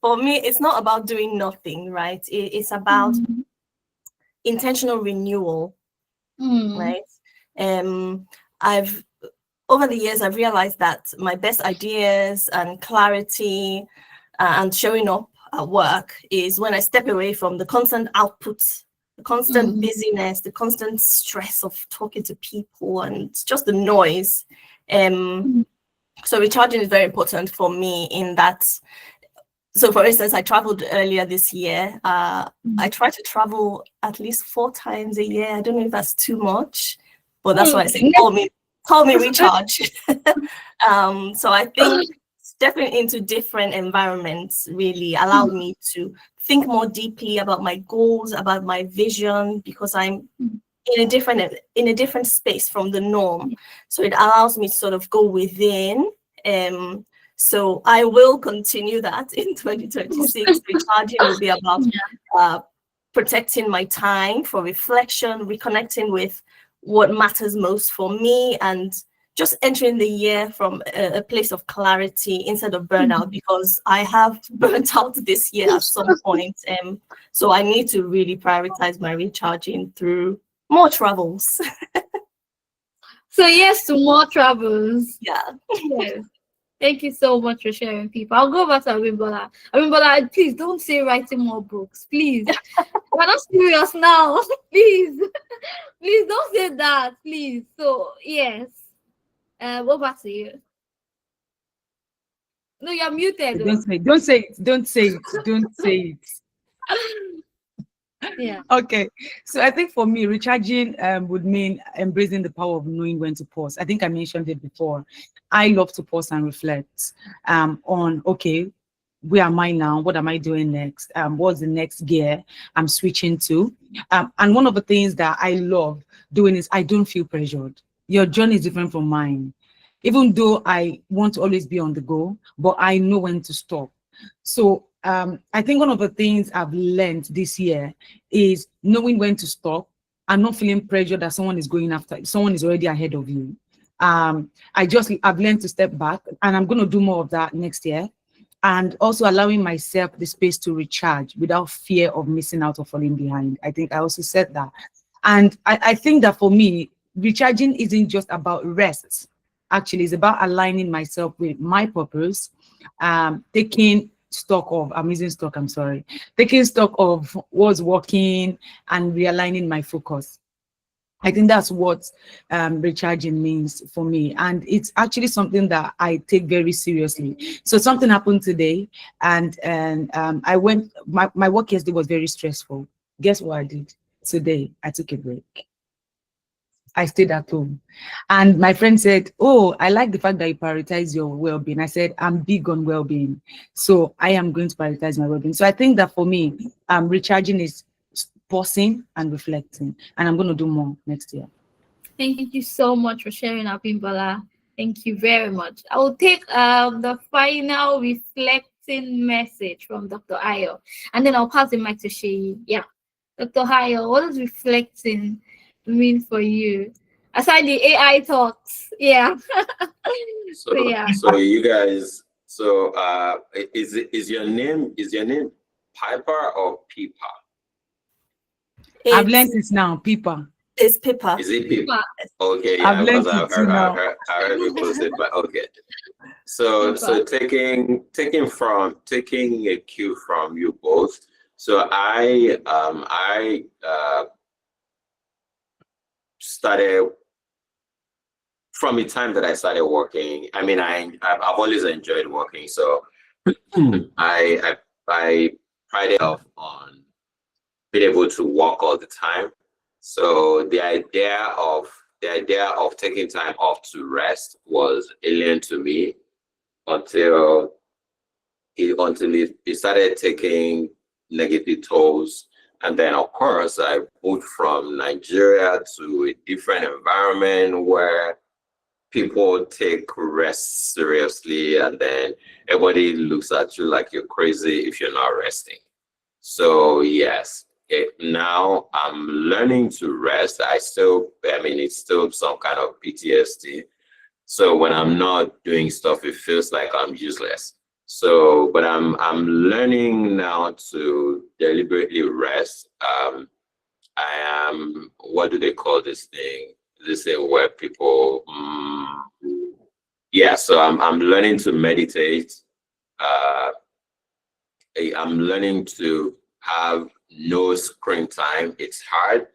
For me, it's not about doing nothing, right? It's about intentional renewal, right? Over the years, I've realized that my best ideas and clarity and showing up at work is when I step away from the constant output, the constant busyness, the constant stress of talking to people and just the noise. So recharging is very important for me in that. So for instance, I traveled earlier this year. I try to travel at least 4 times a year. I don't know if that's too much, but that's why I say call me recharge. So I think stepping into different environments really allowed me to think more deeply about my goals, about my vision, because I'm in a different space from the norm. So it allows me to sort of go within. So I will continue that in 2026. Recharging will be about protecting my time for reflection, reconnecting with what matters most for me, and just entering the year from a place of clarity instead of burnout, because I have burnt out this year at some point. So I need to really prioritize my recharging through more travels. So yes, to more travels. Yeah. Yes. Thank you so much for sharing, people. I'll go back to Abimbola. Abimbola, please don't say writing more books. Please. We're not serious now. Please. Please don't say that. Please. So, yes. Over to you. No, you're muted. Don't say it. Don't say it. Yeah. Okay, so I think for me, recharging would mean embracing the power of knowing when to pause. I think I mentioned it before. I love to pause and reflect on, okay, where am I now? What am I doing next? What's the next gear I'm switching to? And one of the things that I love doing is I don't feel pressured. Your journey is different from mine. Even though I want to always be on the go, but I know when to stop. So I think one of the things I've learned this year is knowing when to stop and not feeling pressure that someone is going after, someone is already ahead of you. I've learned to step back, and I'm going to do more of that next year. And also allowing myself the space to recharge without fear of missing out or falling behind. I think I also said that. And I think that for me, recharging isn't just about rest. Actually, it's about aligning myself with my purpose, taking stock of, I'm using stock, I'm sorry, taking stock of what's working and realigning my focus. I think that's what recharging means for me. And it's actually something that I take very seriously. So something happened today, and I went, my work yesterday was very stressful. Guess what I did? Today, I took a break. I stayed at home. And my friend said, "Oh, I like the fact that you prioritize your well-being." I said, "I'm big on well-being. So I am going to prioritize my well-being." So I think that for me, recharging is pausing and reflecting. And I'm going to do more next year. Thank you so much for sharing, Abimbola. Thank you very much. I will take the final reflecting message from Dr. Ayo, and then I'll pass the mic to Sheyi. Yeah. Dr. Ayo, what does reflecting mean for you? Aside the AI thoughts. Yeah. So, so you guys, so is your name Piper or Pipa? I've learned it now, Pipa. It's Pippa. Is it Pipa? Okay, I've yeah, learned because it now. I heard people say, but okay. So taking a cue from you both. So I started from the time that I started working. I mean, I've always enjoyed working. So I pride myself on being able to work all the time. So the idea of taking time off to rest was alien to me until it started taking negative tolls. And then, of course, I moved from Nigeria to a different environment where people take rest seriously, and then everybody looks at you like you're crazy if you're not resting. So yes, now I'm learning to rest. I mean, it's still some kind of PTSD. So when I'm not doing stuff, it feels like I'm useless. So, but I'm learning now to deliberately rest. I am, what do they call this thing? This thing where people, yeah. So I'm learning to meditate. I'm learning to have no screen time. It's hard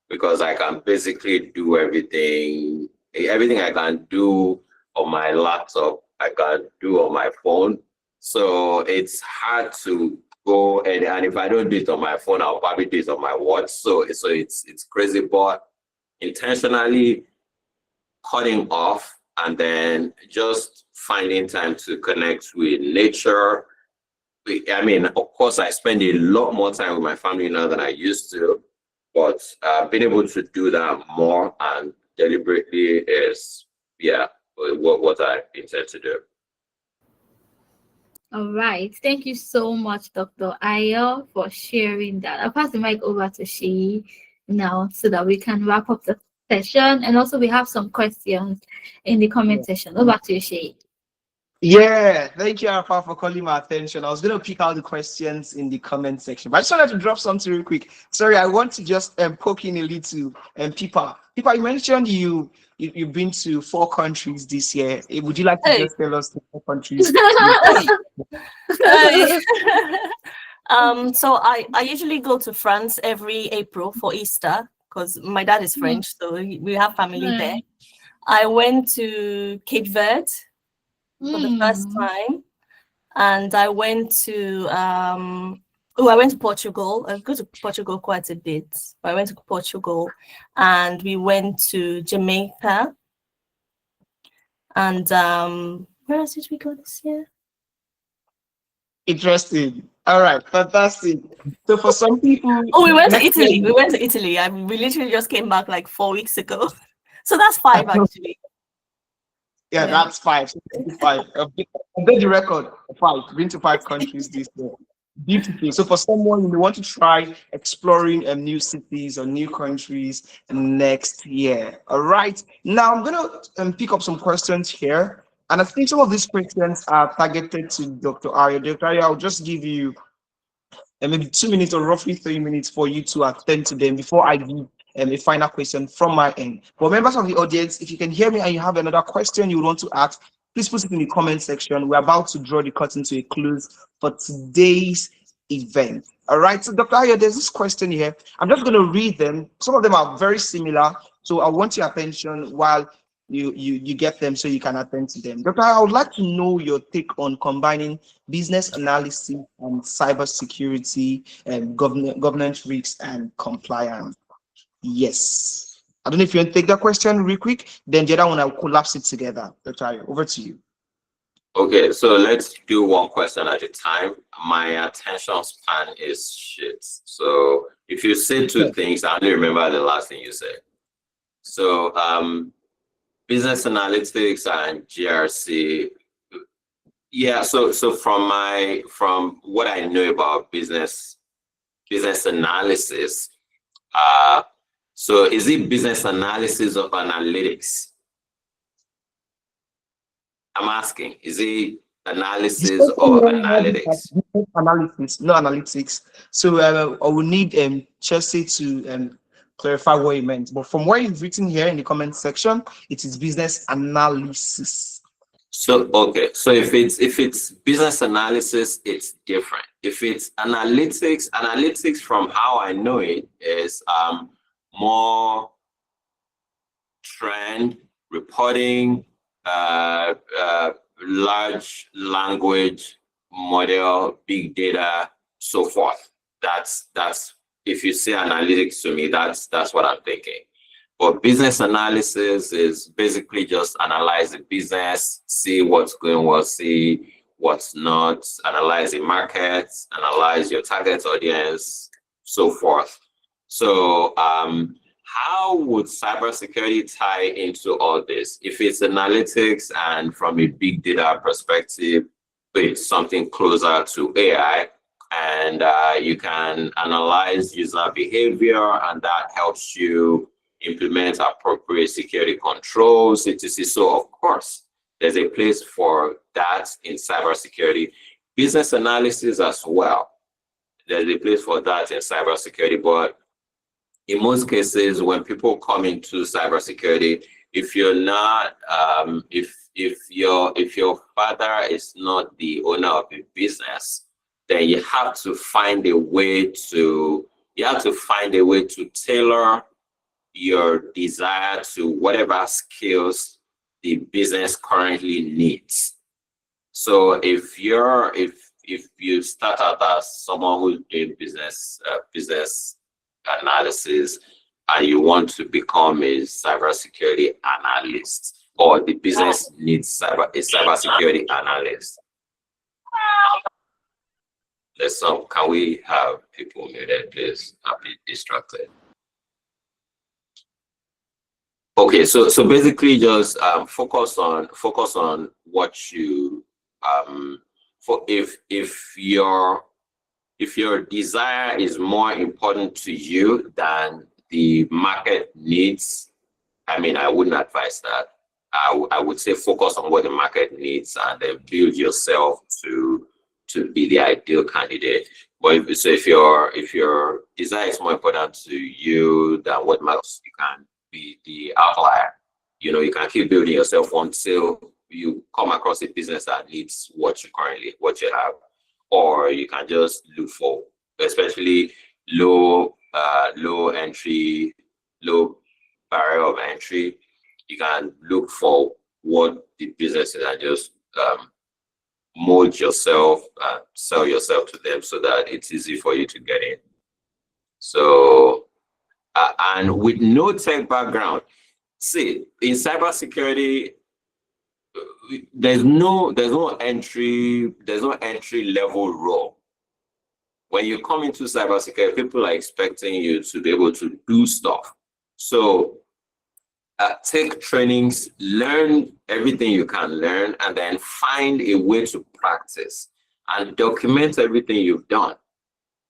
because I can basically do everything I can do on my laptop, I can do on my phone. So it's hard to go, and if I don't do it on my phone, I'll probably do it on my watch. So it's crazy, but intentionally cutting off and then just finding time to connect with nature. I mean, of course, I spend a lot more time with my family now than I used to, but being able to do that more and deliberately is, yeah, what I intend to do. All right. Thank you so much, Dr. Ayo, for sharing that. I'll pass the mic over to Sheyi now so that we can wrap up the session. And also, we have some questions in the comment section. Over to you, Sheyi. Yeah, thank you, Alpha, for calling my attention. I was going to pick out the questions in the comment section, but I just wanted to drop something real quick. Sorry, I want to just poke in a little. Pipa, you mentioned you've been to 4 countries this year. Would you like to just tell us the 4 countries? So I usually go to France every April for Easter because my dad is French, so we have family there. I went to Cape Verde for the first time, and I went to Oh, I went to Portugal. I go to Portugal quite a bit. I went to Portugal, and we went to Jamaica. And where else did we go this year? Interesting. All right, fantastic. So for some people, Oh, we went to next year, Italy. We went to Italy. We literally just came back like 4 weeks ago. So that's 5 actually. yeah, Yeah. that's five. So 5. Update the record. 5. Been to 5 countries this year. Beautiful. So for someone who want to try exploring new cities or new countries next year. All right. Now I'm gonna pick up some questions here, and I think some of these questions are targeted to Dr. Arya. Dr. Arya, I'll just give you maybe 2 minutes or roughly 3 minutes for you to attend to them before I give a final question from my end. For members of the audience, if you can hear me and you have another question you want to ask, please put it in the comment section. We're about to draw the curtain to a close for today's event. All right, so Dr. Ayo, there's this question here. I'm just going to read them. Some of them are very similar, so I want your attention while you get them so you can attend to them. Dr. Ayo, I would like to know your take on combining business analysis and cybersecurity and governance risks and compliance. Yes. I don't know if you want to take that question real quick, then the other one I'll collapse it together. Dr. Ayo, over to you. Okay, so let's do one question at a time. My attention span is shit. So if you say two things, I only remember the last thing you said. So business analytics and GRC. Yeah, so from what I know about business analysis, so is it business analysis of analytics? I'm asking, is it analysis or analytics? Analysis, no analytics. So I will need Chelsea to clarify what he meant. But from what you've written here in the comment section, it is business analysis. So okay, so if it's business analysis, it's different. If it's analytics from how I know it is more trend reporting, large language model, big data, so forth. That's if you say analytics to me, that's what I'm thinking. But business analysis is basically just analyze the business, see what's going well, see what's not, analyze the markets, analyze your target audience, so forth. So how would cybersecurity tie into all this? If it's analytics and from a big data perspective, it's something closer to AI, and you can analyze user behavior, and that helps you implement appropriate security controls, etc. So of course, there's a place for that in cybersecurity. Business analysis as well. There's a place for that in cybersecurity, but in most cases, when people come into cybersecurity, if you're not, if your father is not the owner of a business, then you have to find a way to tailor your desire to whatever skills the business currently needs. So if you start out as someone who's doing business analysis and you want to become a cybersecurity analyst, or the business needs a cybersecurity analyst. Can we have people muted, please? I'll be distracted. Okay, so basically just focus on what you if your desire is more important to you than the market needs, I mean, I wouldn't advise that. I would say focus on what the market needs and then build yourself to be the ideal candidate. But if your desire is more important to you than what matters, you can be the outlier. You can keep building yourself until you come across a business that needs what you have, or you can just look for, especially low barrier of entry. You can look for what the business is and just mold yourself and sell yourself to them so that it's easy for you to get in. So, and with no tech background, see, in cybersecurity, there's no entry level role. When you come into cybersecurity, people are expecting you to be able to do stuff. So take trainings, learn everything you can learn, and then find a way to practice and document everything you've done.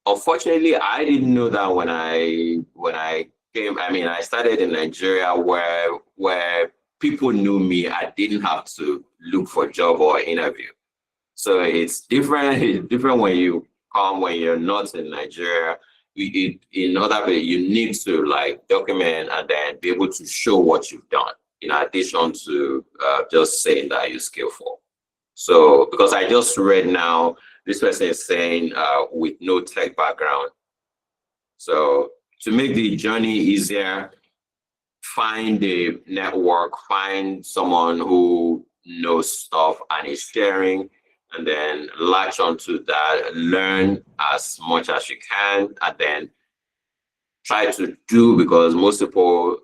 Unfortunately, I didn't know that when I came. I mean, I started in Nigeria where people knew me. I didn't have to look for a job or interview. So it's different. It's different when you come when you're not in Nigeria. In order, you need to like document and then be able to show what you've done, in addition to just saying that you're skillful. So, because I just read now, this person is saying with no tech background. So, to make the journey easier, find a network, find someone who knows stuff and is sharing, and then latch onto that, learn as much as you can, and then try to do, because most people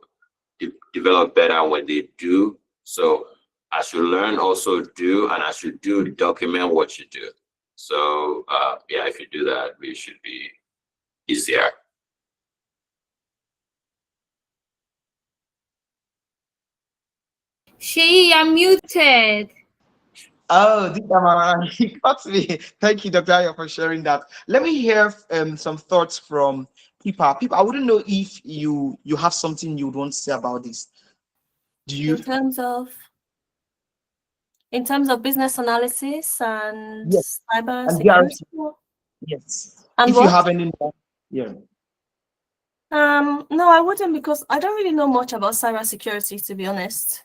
develop better when they do. So as you learn, also do, and as you do, document what you do. So yeah, if you do that, it should be easier. She, you're muted. Oh, he got me. Thank you, Dr. Ayo, for sharing that. Let me hear some thoughts from people. I wouldn't know if you have something you would want to say about this. Do you? In terms of business analysis and Yes. cyber And security? Yes. And if what? you have any more, yeah. No, I wouldn't, because I don't really know much about cyber security, to be honest.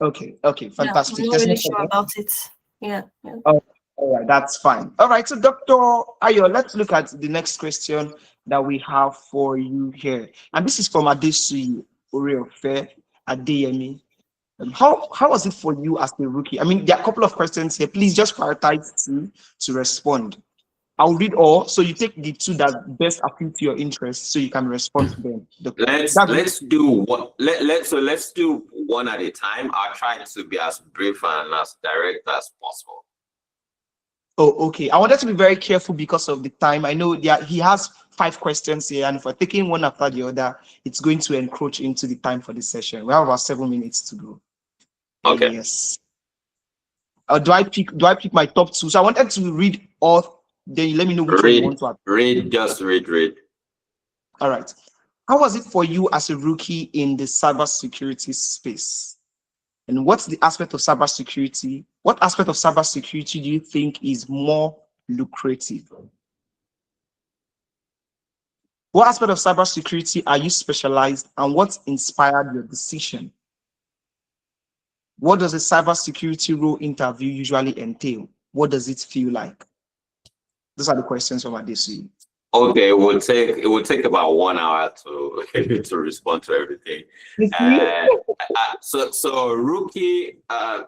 Okay, fantastic. Yeah, I'm not really sure about it. Yeah. Oh, all right, that's fine. All right, so Dr. Ayo, let's look at the next question that we have for you here. And this is from Adesuyi Oreofe Adeyemi. How was it for you as a rookie? I mean, there are a couple of questions here. Please just prioritize two to respond. I'll read all, so you take the two that best appeal to your interest, so you can respond to them. Let's do one at a time. I'll try to be as brief and as direct as possible. Oh, okay. I wanted to be very careful because of the time. I know he has 5 questions here, and if we're taking one after the other, it's going to encroach into the time for this session. We have about 7 minutes to go. Okay. Yes. Do I pick my top 2? So I wanted to read all. Then you let me know which one you want to add. Read. All right. How was it for you as a rookie in the cybersecurity space? And what's the aspect of cybersecurity? What aspect of cybersecurity do you think is more lucrative? What aspect of cybersecurity are you specialized, and what inspired your decision? What does a cybersecurity role interview usually entail? What does it feel like? Those are the questions from Adesuyi. Okay, it will take about 1 hour to to respond to everything. So rookie, nah,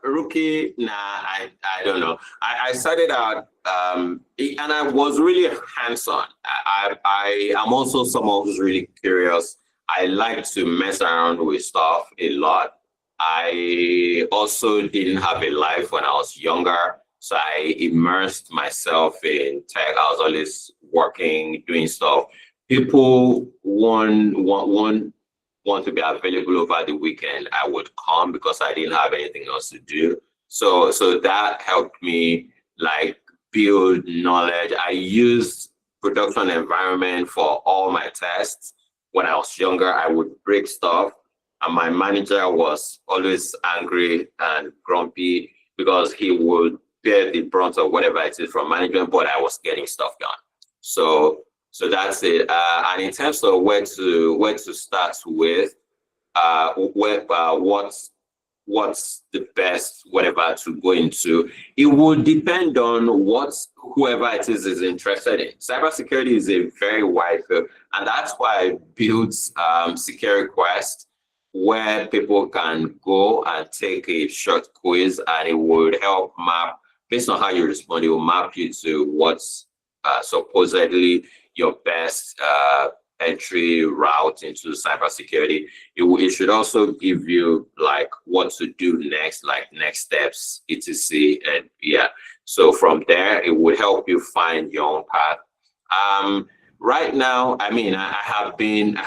I don't know. I started out and I was really hands-on. I am also someone who's really curious. I like to mess around with stuff a lot. I also didn't have a life when I was younger. So I immersed myself in tech. I was always working, doing stuff. People want to be available over the weekend. I would come because I didn't have anything else to do. So that helped me like build knowledge. I used production environment for all my tests. When I was younger, I would break stuff, and my manager was always angry and grumpy because he would bear the brunt of whatever it is from management, but I was getting stuff done. So that's it. And in terms of where to start with, what's the best whatever to go into, it would depend on what whoever it is interested in. Cybersecurity is a very wide field, and that's why I built Security Quest, where people can go and take a short quiz, and it would help map based on how you respond, it will map you to what's supposedly your best entry route into cybersecurity. It should also give you like what to do next, like next steps, etc. And yeah, so from there, it would help you find your own path. Right now, I mean, I have been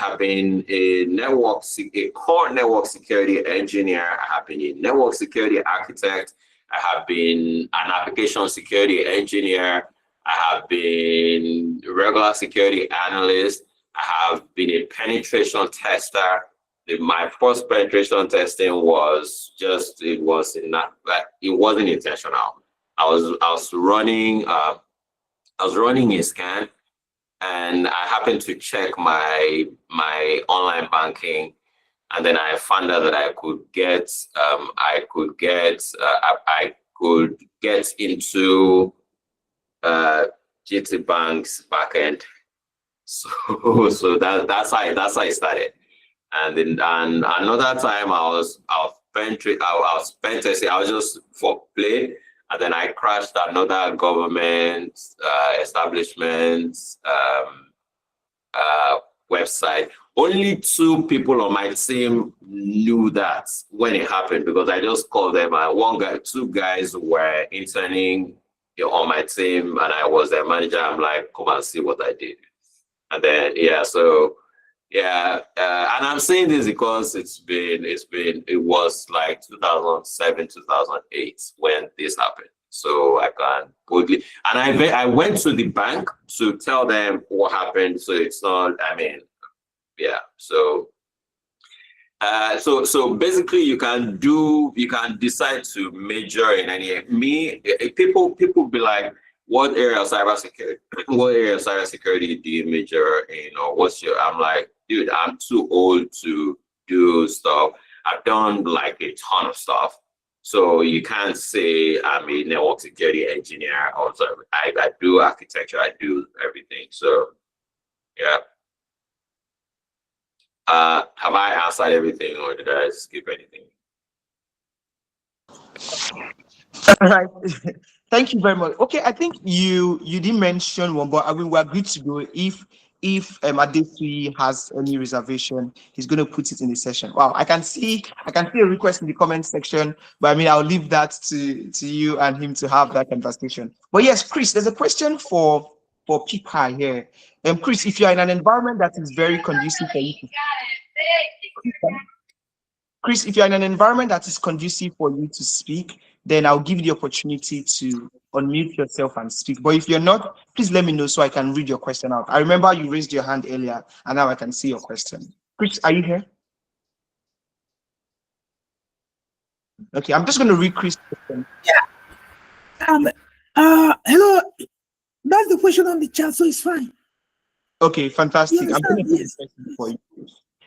a core network security engineer. I have been a network security architect. I have been an application security engineer. I have been a regular security analyst. I have been a penetration tester. My first penetration testing was just, it wasn't intentional. I was running a scan, and I happened to check my online banking, and then I found out that I could get into GT Bank's backend. So that's how it started. And then another time I was pen testing. I was just for play, and then I crashed another government establishment website. Only 2 people on my team knew that when it happened, because I just called them. And 2 guys were interning on my team, and I was their manager. I'm like, come and see what I did. And then and I'm saying this because it was like 2007, 2008 when this happened. So I can boldly, and I went to the bank to tell them what happened. So it's not, I mean, yeah. So so basically you can decide to major in any. People be like, what area of cybersecurity do you major in, or what's your? I'm like, dude, I'm too old to do stuff. I've done like a ton of stuff. So you can't say I'm a network security engineer. Also, I do architecture, I do everything. So yeah. Have I answered everything, or did I skip anything? All right. Thank you very much. Okay, I think you didn't mention one, but I mean we're good to go. If Adefi has any reservation, he's going to put it in the session. Wow, I can see a request in the comment section, but I mean I'll leave that to you and him to have that conversation. But yes, Chris, there's a question for Pipa here. Chris, if you're in an environment that is very conducive for you to Chris, if you're in an environment that is conducive for you to speak, then I'll give you the opportunity to unmute yourself and speak. But if you're not, please let me know so I can read your question out. I remember you raised your hand earlier, and now I can see your question. Chris, are you here? Okay, I'm just going to read Chris' question. Yeah. Hello. That's the question on the chat, so it's fine. Okay, fantastic. I'm going to put Yes. the question for you.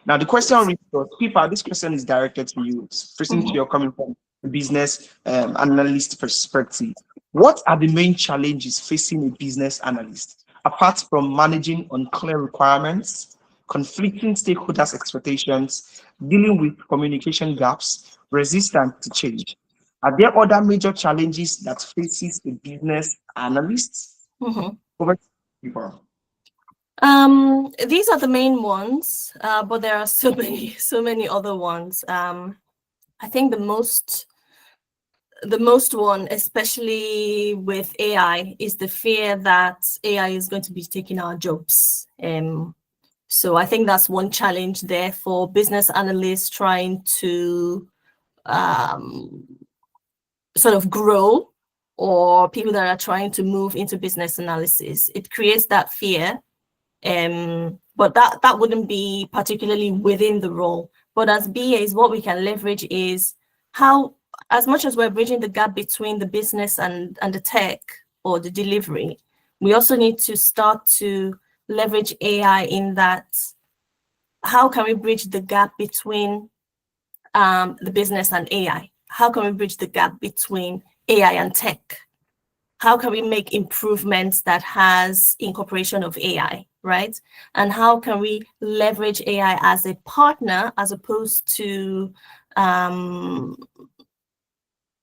Now, the question reads, Pipa, this question is directed to you. Since you're coming from the business analyst perspective, what are the main challenges facing a business analyst, apart from managing unclear requirements, conflicting stakeholders' expectations, dealing with communication gaps, resistance to change? Are there other major challenges that faces a business analyst? Over to you, Pipa. These are the main ones, but there are so many other ones. I think the most one, especially with AI, is the fear that AI is going to be taking our jobs. So I think that's one challenge there for business analysts trying to sort of grow, or people that are trying to move into business analysis. It creates that fear. But that wouldn't be particularly within the role. But as BAs, what we can leverage is how, as much as we're bridging the gap between the business and the tech or the delivery, we also need to start to leverage AI in that. How can we bridge the gap between the business and AI? How can we bridge the gap between AI and tech? How can we make improvements that has incorporation of AI, right? And how can we leverage AI as a partner as opposed to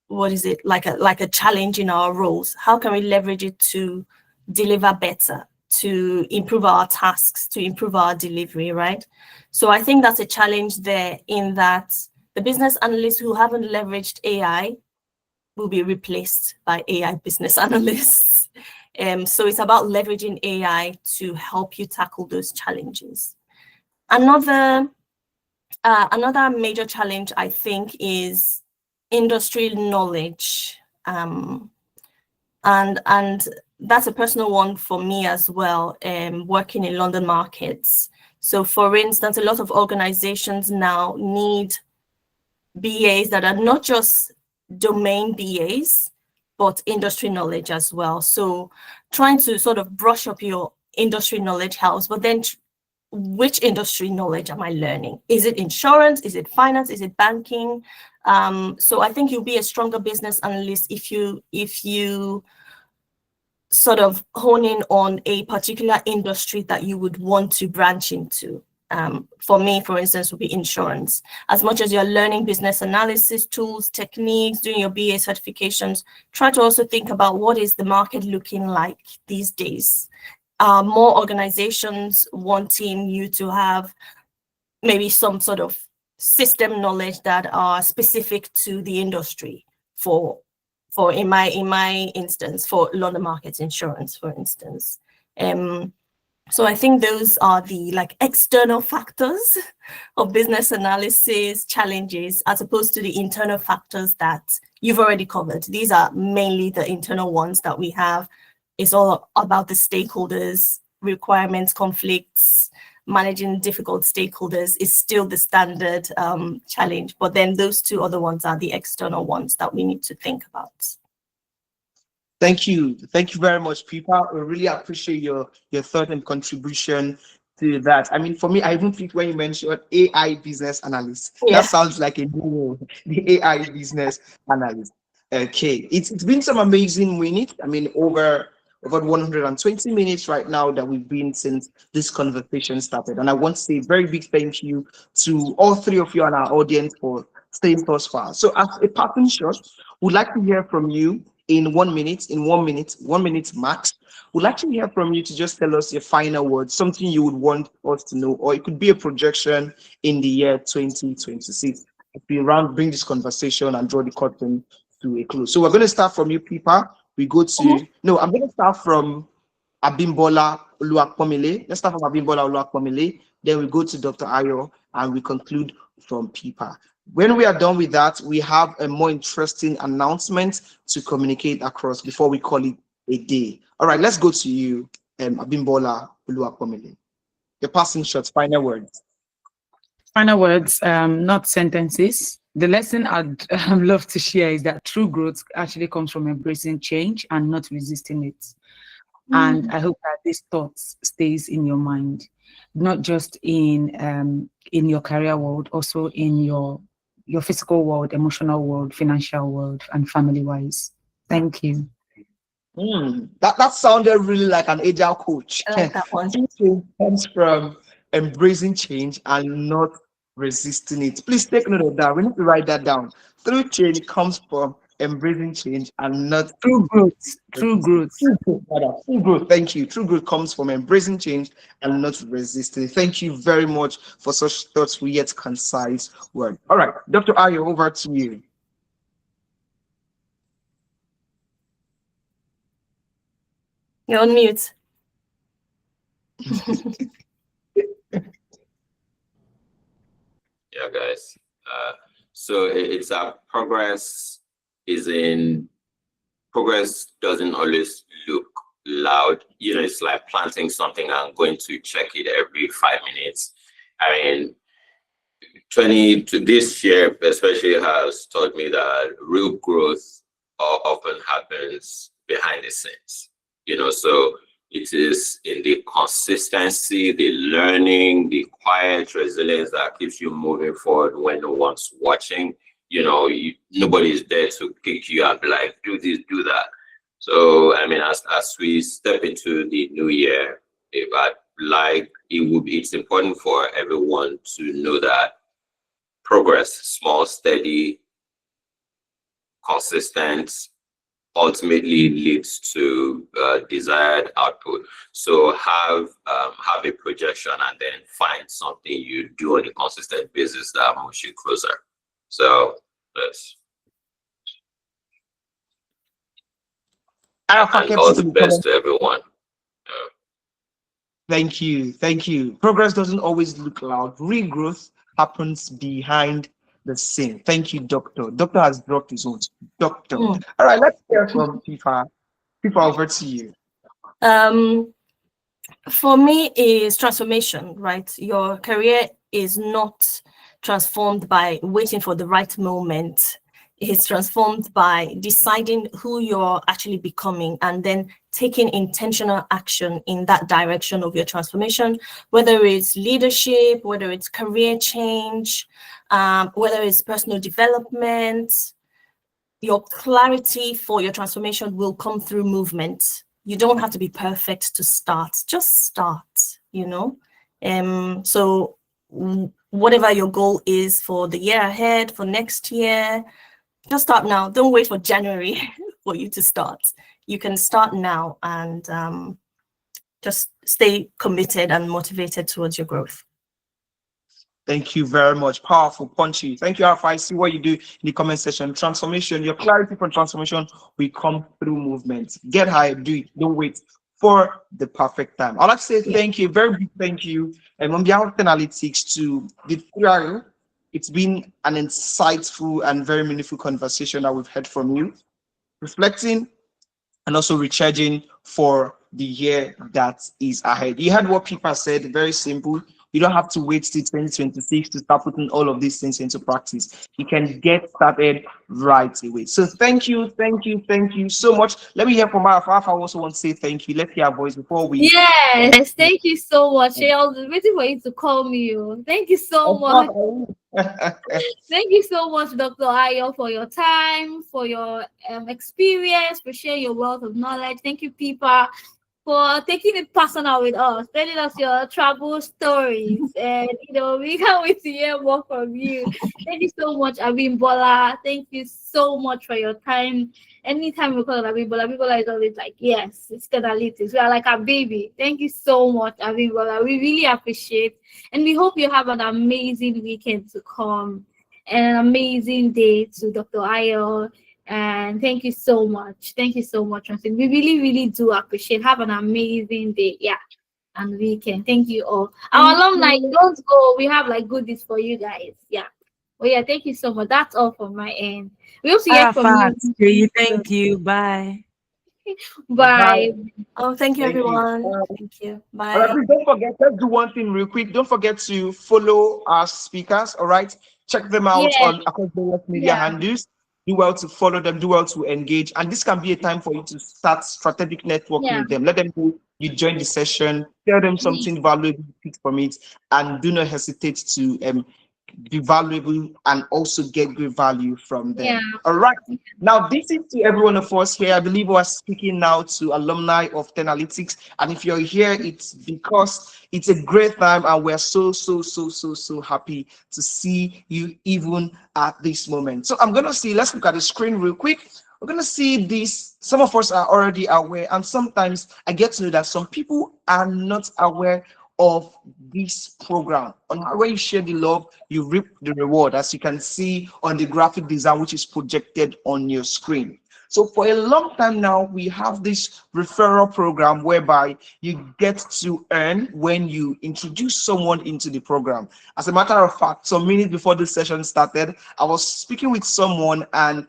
what is it, like a challenge in our roles? How can we leverage it to deliver better, to improve our tasks, to improve our delivery, right? So I think that's a challenge there, in that the business analysts who haven't leveraged AI will be replaced by AI business analysts. So it's about leveraging AI to help you tackle those challenges. Another major challenge, I think, is industry knowledge. And that's a personal one for me as well, working in London markets. So for instance, a lot of organizations now need BAs that are not just domain BAs, but industry knowledge as well. So trying to sort of brush up your industry knowledge helps, but then which industry knowledge am I learning? Is it insurance? Is it finance? Is it banking? So I think you'll be a stronger business analyst if you sort of hone in on a particular industry that you would want to branch into. For me, for instance, would be insurance. As much as you're learning business analysis tools, techniques, doing your BA certifications, try to also think about what is the market looking like these days. More organizations wanting you to have maybe some sort of system knowledge that are specific to the industry. For in my instance, for London markets insurance, for instance. So I think those are the external factors of business analysis challenges, as opposed to the internal factors that you've already covered. These are mainly the internal ones that we have. It's all about the stakeholders, requirements, conflicts, managing difficult stakeholders is still the standard challenge. But then those two other ones are the external ones that we need to think about. Thank you. Thank you very much, Pipa. We really appreciate your thought and contribution to that. I mean, for me, I even think when you mentioned AI business analyst, that sounds like a new role, the AI business analyst. Okay, it's been some amazing minutes. I mean, over 120 minutes right now that we've been since this conversation started. And I want to say a very big thank you to all three of you and our audience for staying thus far. So as a parting shot, we'd like to hear from you in 1 minute, 1 minute max. We'd like to hear from you to just tell us your final words, something you would want us to know, or it could be a projection in the year 2026. If we bring this conversation and draw the curtain to a close. So we're going to start from you, Pipa. We go to, no, I'm going to start from Abimbola Oluwapomile. Let's start from Abimbola Oluwapomile. Then we go to Dr. Ayo and we conclude from Pipa. When we are done with that, we have a more interesting announcement to communicate across before we call it a day. All right, let's go to you, Abimbola Oluwapomile. Your passing shots, final words. Final words, not sentences. The lesson I'd love to share is that true growth actually comes from embracing change and not resisting it. And I hope that this thought stays in your mind, not just in your career world, also in your physical world, emotional world, financial world, and family-wise. Thank you. That sounded really like an agile coach. I like that one. Change comes from embracing change and not resisting it. Please take note of that. We need to write that down. True change comes from embracing change and not true growth. True growth. True growth. Thank you. True growth comes from embracing change and not resisting it. Thank you very much for such thoughtful yet concise word. All right, Dr. Ayo, over to you. You're on mute. Yeah, guys. So it's our progress doesn't always look loud. You know, it's like planting something and going to check it every 5 minutes. I mean, this year especially has taught me that real growth often happens behind the scenes. You know, so it is in the consistency, the learning, the quiet resilience that keeps you moving forward when no one's watching. You know, nobody's there to kick you and be like, do this, do that. So, I mean, as we step into the new year, it's important for everyone to know that progress, small, steady, consistent ultimately leads to desired output. So have a projection and then find something you do on a consistent basis that moves you closer. So yes. And all the best to everyone. Thank you. Thank you. Progress doesn't always look loud. Real growth happens behind the scene. Thank you, Doctor. Doctor has dropped his own. Doctor. All right, let's hear from FIFA. FIFA, over to you. For me, is transformation, right? Your career is not transformed by waiting for the right moment. It's transformed by deciding who you're actually becoming and then taking intentional action in that direction of your transformation, whether it's leadership, whether it's career change, whether it's personal development. Your clarity for your transformation will come through movement. You don't have to be perfect to start, just start, you know? So whatever your goal is for the year ahead, for next year, just start now. Don't wait for January for you to start. You can start now and just stay committed and motivated towards your growth. Thank you very much. Powerful, punchy. Thank you, Alpha. I see what you do in the comment section. Transformation, your clarity for transformation will come through movement. Get high, do it. Don't wait for the perfect time. I'd like to say thank you, very big thank you. And on behalf of Analytics to the three, it's been an insightful and very meaningful conversation that we've heard from you, reflecting and also recharging for the year that is ahead. You heard what people said, very simple. You don't have to wait till 2026 to start putting all of these things into practice. You can get started right away. So thank you so much. Let me hear from Alpha. Alpha also want to say thank you. Let's hear our voice before we. Yes, thank you so much. I was waiting for you to call me. Thank you so much. Thank you so much, Dr. Ayo, for your time, for your experience, for sharing your wealth of knowledge. Thank you, Pipa, for taking it personal with us, telling us your travel stories, and we can't wait to hear more from you. Thank you so much, Abimbola. Thank you so much for your time. Anytime we call Abimbola, Abimbola is always like, yes, it's Analytics. We are like a baby. Thank you so much, Abimbola. We really appreciate, and we hope you have an amazing weekend to come, and an amazing day to Dr. Ayo. And thank you so much. Thank you so much, Johnson. We really, really do appreciate. Have an amazing day. Yeah. And weekend. Thank you all. Our alumni, don't go. We have like goodies for you guys. Yeah. Well, yeah, thank you so much. That's all from my end. We also hear from you. Thank you. Bye. Bye. Oh, thank you, everyone. Thank you. Bye. All right, don't forget, let's do one thing real quick. Don't forget to follow our speakers. All right. Check them out on across the media handles. Do well to follow them, do well to engage. And this can be a time for you to start strategic networking with them. Let them know you join the session, tell them something valuable from it, and do not hesitate to be valuable and also get good value from them. All right. Now, this is to every one of us here. I believe we're speaking now to alumni of Analytics. And if you're here, it's because it's a great time and we're so happy to see you even at this moment. So I'm going to see, let's look at the screen real quick. We're going to see this. Some of us are already aware, and sometimes I get to know that some people are not aware of this program. On how you share the love, you reap the reward, as you can see on the graphic design which is projected on your screen. So for a long time now, we have this referral program whereby you get to earn when you introduce someone into the program. As a matter of fact, some minutes before this session started, I was speaking with someone and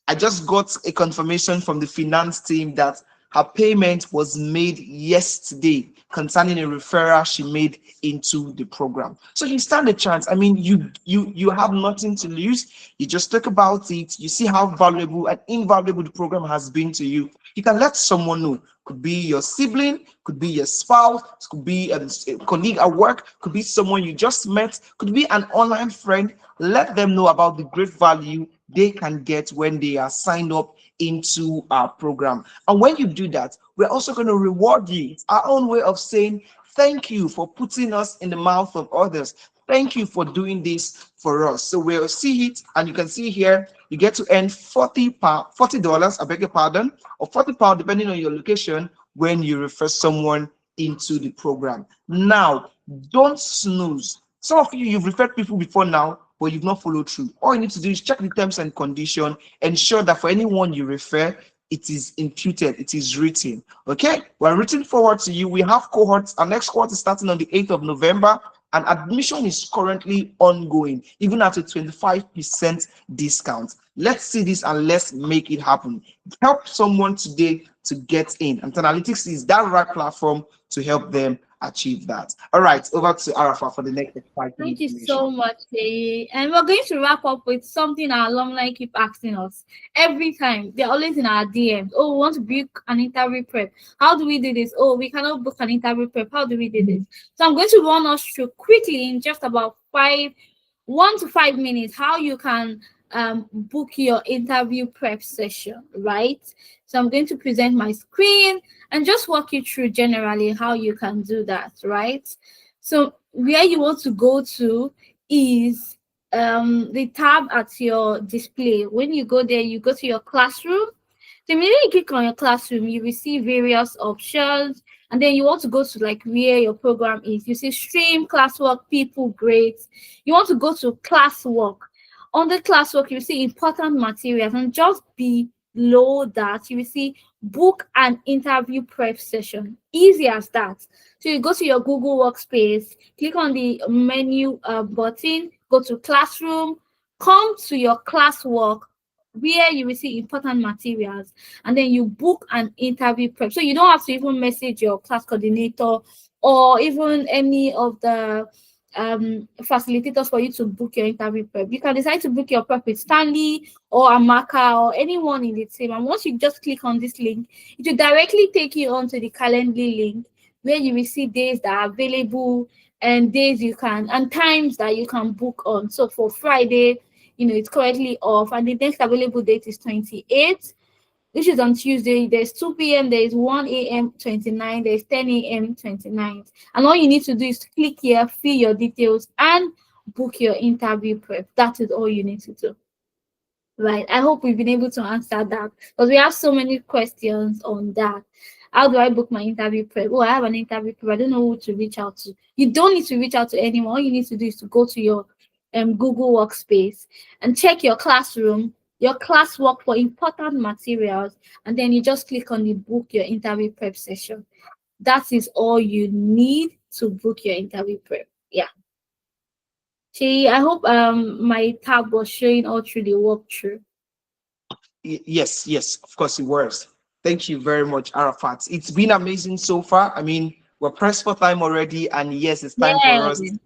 I just got a confirmation from the finance team that her payment was made yesterday concerning a referral she made into the program. So you stand a chance. I mean, you have nothing to lose. You just talk about it. You see how valuable and invaluable the program has been to you. You can let someone know. Could be your sibling, could be your spouse, could be a colleague at work, could be someone you just met, could be an online friend. Let them know about the great value they can get when they are signed up into our program. And when you do that, we're also going to reward you. It's our own way of saying thank you for putting us in the mouth of others. Thank you for doing this for us. So we'll see it, and you can see here you get to earn $40, I beg your pardon, or £40 depending on your location when you refer someone into the program. Now, don't snooze. Some of you, you've referred people before now, but you've not followed through. All you need to do is check the terms and condition, ensure that for anyone you refer, it is imputed, it is written. Okay, we're written forward to you. We have cohorts. Our next cohort is starting on the 8th of November, and admission is currently ongoing, even at a 25% discount. Let's see this and let's make it happen. Help someone today to get in. And Analytics is that right platform to help them achieve that. All right, over to Arafa for the next exciting Thank you information. so much, Shay. And we're going to wrap up with something our alumni keep asking us every time. They're always in our DMs. Oh, we want to book an interview prep. How do we do this? Oh, we cannot book an interview prep. How do we do this? So I'm going to run us through quickly in just about 1 to 5 minutes how you can book your interview prep session, right? So I'm going to present my screen and just walk you through generally how you can do that, right? So where you want to go to is the tab at your display. When you go there, you go to your classroom. So immediately you click on your classroom, you will see various options, and then you want to go to like where your program is. You see stream, classwork, people, grades. You want to go to classwork. On the classwork, you see important materials, and just below that, you will see book an interview prep session. Easy as that. So you go to your Google Workspace, click on the menu button, go to classroom, come to your classwork, where you will see important materials, and then you book an interview prep. So you don't have to even message your class coordinator or even any of the facilitators for you to book your interview prep. You can decide to book your prep with Stanley or Amaka or anyone in the team. And once you just click on this link, it will directly take you onto the Calendly link where you will see days that are available and days you can and times that you can book on. So for Friday, it's currently off, and the next available date is 28th, which is on Tuesday. There's 2 p.m., there's 1 a.m. 29, there's 10 a.m. 29. And all you need to do is click here, fill your details, and book your interview prep. That is all you need to do. Right. I hope we've been able to answer that, because we have so many questions on that. How do I book my interview prep? Oh, I have an interview prep. I don't know who to reach out to. You don't need to reach out to anyone. All you need to do is to go to your Google Workspace and check your classroom, your classwork for important materials, and then you just click on the book your interview prep session. That is all you need to book your interview prep. Yeah. I hope my tab was showing all through the walkthrough. Yes, of course it was. Thank you very much, Arafat. It's been amazing so far. I mean, we're pressed for time already, and yes, it's time for us to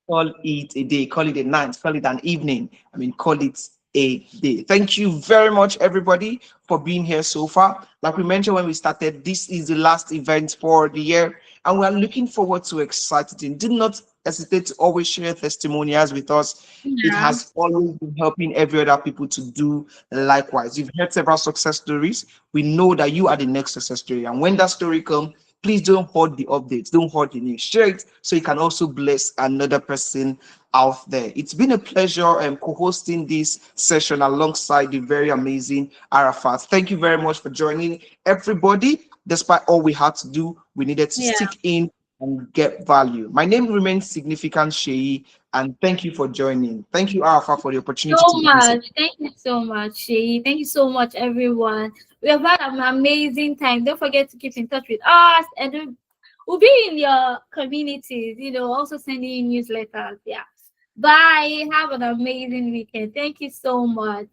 call it a day, call it a night, call it an evening. I mean, call it a day. Thank you very much, everybody, for being here so far. Like we mentioned when we started, this is the last event for the year, and we are looking forward to exciting. Do not hesitate to always share testimonials with us. Yeah. It has always been helping every other people to do likewise. You've heard several success stories. We know that you are the next success story, and when that story comes, please don't hoard the updates, don't hoard the news. Share it so you can also bless another person out there. It's been a pleasure co-hosting this session alongside the very amazing Arafat. Thank you very much for joining, everybody. Despite all we had to do, we needed to stick in and get value. My name remains Significant Sheyi, and thank you for joining. Thank you, Arafat, for the opportunity. Thank you so much, Sheyi. Thank you so much, everyone. We have had an amazing time. Don't forget to keep in touch with us, and we'll be in your communities, also sending you newsletters. Yeah. Bye. Have an amazing weekend. Thank you so much.